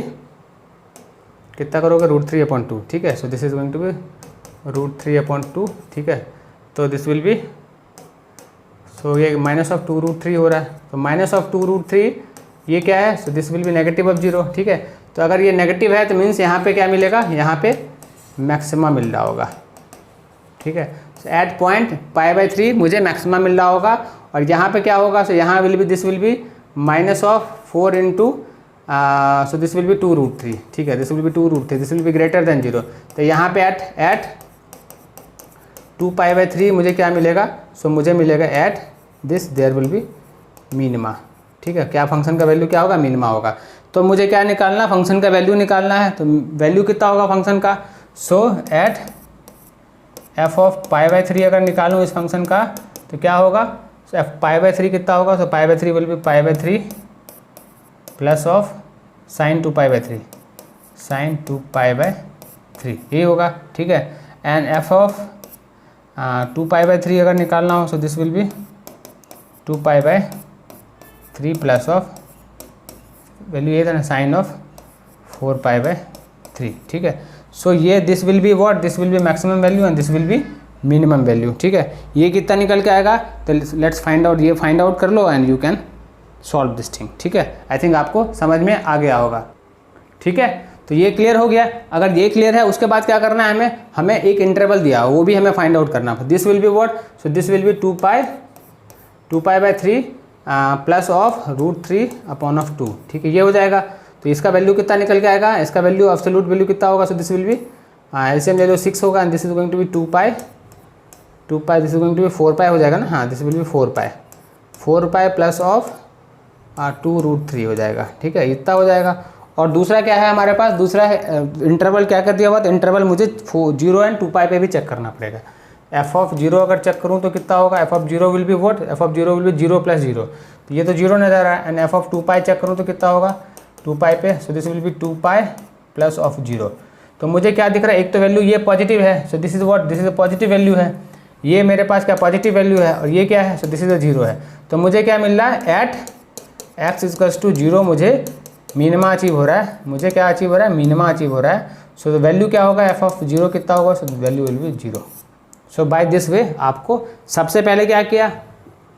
कितना करोगे, √3/2, ठीक है। So this is going to be √3/2, ठीक है। तो दिस विल बी, सो ये -2√3 हो रहा है, तो -2√3 ये क्या है, सो दिस विल बी -0, ठीक है। तो अगर ये नेगेटिव है तो मीन्स यहाँ पे क्या मिलेगा, यहाँ पे मैक्सिमा मिल रहा होगा, ठीक है। एट पॉइंट π/3 मुझे मैक्सिमा मिल रहा होगा, और यहाँ पे क्या होगा, सो यहाँ will be, this will be -4 × so this will B 2√3, ठीक है, this will B 2√3, this will be greater than 0। तो यहाँ पे एट 2π/3 मुझे क्या मिलेगा, सो मुझे मिलेगा at this there will be minima, ठीक है। क्या फंक्शन का वैल्यू क्या होगा, मिनिमा होगा। तो मुझे क्या निकालना, फंक्शन का वैल्यू निकालना है, तो वैल्यू कितना होगा फंक्शन का, सो एट f(π/3) अगर निकालूँ इस फंक्शन का तो क्या होगा, एफ पाई बाय 3 कितना होगा, so pi by 3 will be pi by 3 plus of sine 2 pi by 3, sine 2 pi by 3 ये होगा, ठीक है। And F of 2 pi by 3 अगर निकालना हो, so this will be 2 pi by 3 plus of value ये था ना साइन ऑफ 4 पाई बाय 3, ठीक है। सो ये this will be what, this will be maximum value and this will be minimum value, ठीक है। ये कितना निकल के आएगा, तो लेट्स फाइंड आउट, ये फाइंड आउट कर लो and you can solve this thing, ठीक है। आई थिंक आपको समझ में आ गया होगा, ठीक है। तो ये क्लियर हो गया। अगर ये क्लियर है उसके बाद क्या करना है हमें एक इंटरवल दिया वो भी हमें फाइंड आउट करना है। This will be what, so this will be 2 pi by 3 plus of √3/2, ठीक है, ये हो जाएगा। तो इसका वैल्यू कितना निकल के आएगा, इसका वैल्यू एब्सोल्यूट वैल्यू कितना होगा, so this will be LCM ले लो 6 होगा and this is going to be 2 pi, this is going to be 4 pi हो जाएगा ना, हाँ this will be 4 pi plus of 2√3 हो जाएगा, ठीक है, इतना हो जाएगा। और दूसरा क्या है हमारे पास, दूसरा है इंटरवल क्या कर दिया हुआ, तो इंटरवल मुझे 0 एंड 2 पाई पे भी चेक करना पड़ेगा। एफ ऑफ 0 अगर चेक करूँ तो कितना होगा, F of 0 will be what, F of 0 will be 0 plus 0, तो ये तो 0 नजर आ रहा है। And F of 2 pi check करूँ तो कितना होगा 2 पाई पे, so this will be 2 pi plus of 0। तो मुझे क्या दिख रहा है, एक तो वैल्यू ये पॉजिटिव है, so this is what, this is a positive value है, ये मेरे पास क्या पॉजिटिव वैल्यू है, और ये क्या है, सो दिस इज अ 0 है। तो मुझे क्या मिल रहा है, एट एक्स इक्वल्स टू 0 मुझे मिनिमा अचीव हो रहा है, मुझे क्या अचीव हो रहा है, मिनिमा अचीव हो रहा है। सो वैल्यू क्या होगा, एफ ऑफ 0 कितना होगा, so value will be 0। So by this way आपको सबसे पहले क्या किया,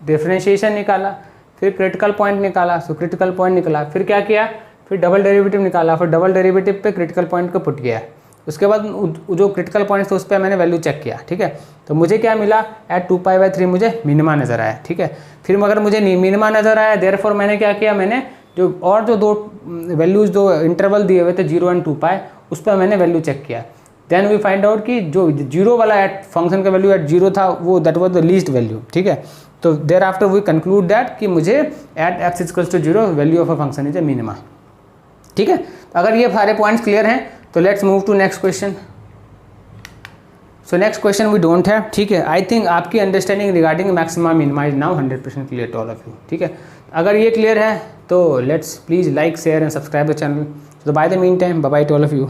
डिफरेंशिएशन निकाला, फिर क्रिटिकल पॉइंट निकाला, सो क्रिटिकल पॉइंट निकाला, फिर क्या किया, फिर डबल डेरिवेटिव निकाला, फिर डबल डेरिवेटिव पे क्रिटिकल पॉइंट को पुट किया, उसके बाद जो क्रिटिकल पॉइंट थे उस पर मैंने वैल्यू चेक किया, ठीक है। तो मुझे क्या मिला, एट 2 पाई बाय 3 मुझे मिनिमा नज़र आया, ठीक है। फिर मगर मुझे मिनिमा नज़र आया, देयरफॉर मैंने क्या किया, मैंने जो दो वैल्यूज़ दो इंटरवल दिए हुए थे 0 एंड 2 पाई, उस पर मैंने वैल्यू चेक किया। देन वी फाइंड आउट कि जो 0 वाला एट फंक्शन का वैल्यू एट 0 था वो that was the least value, ठीक है। तो there after we conclude that कि मुझे at x equals to 0 value of a function is a minima, ठीक है। अगर ये सारे पॉइंट्स क्लियर हैं तो let's move to next question. So next question we don't have, ठीक है। आई थिंक आपकी understanding regarding maxima minima is now 100% clear to all of you, ठीक है। अगर ये क्लियर है तो let's please like share and subscribe the channel. So by the meantime, bye bye to all of you.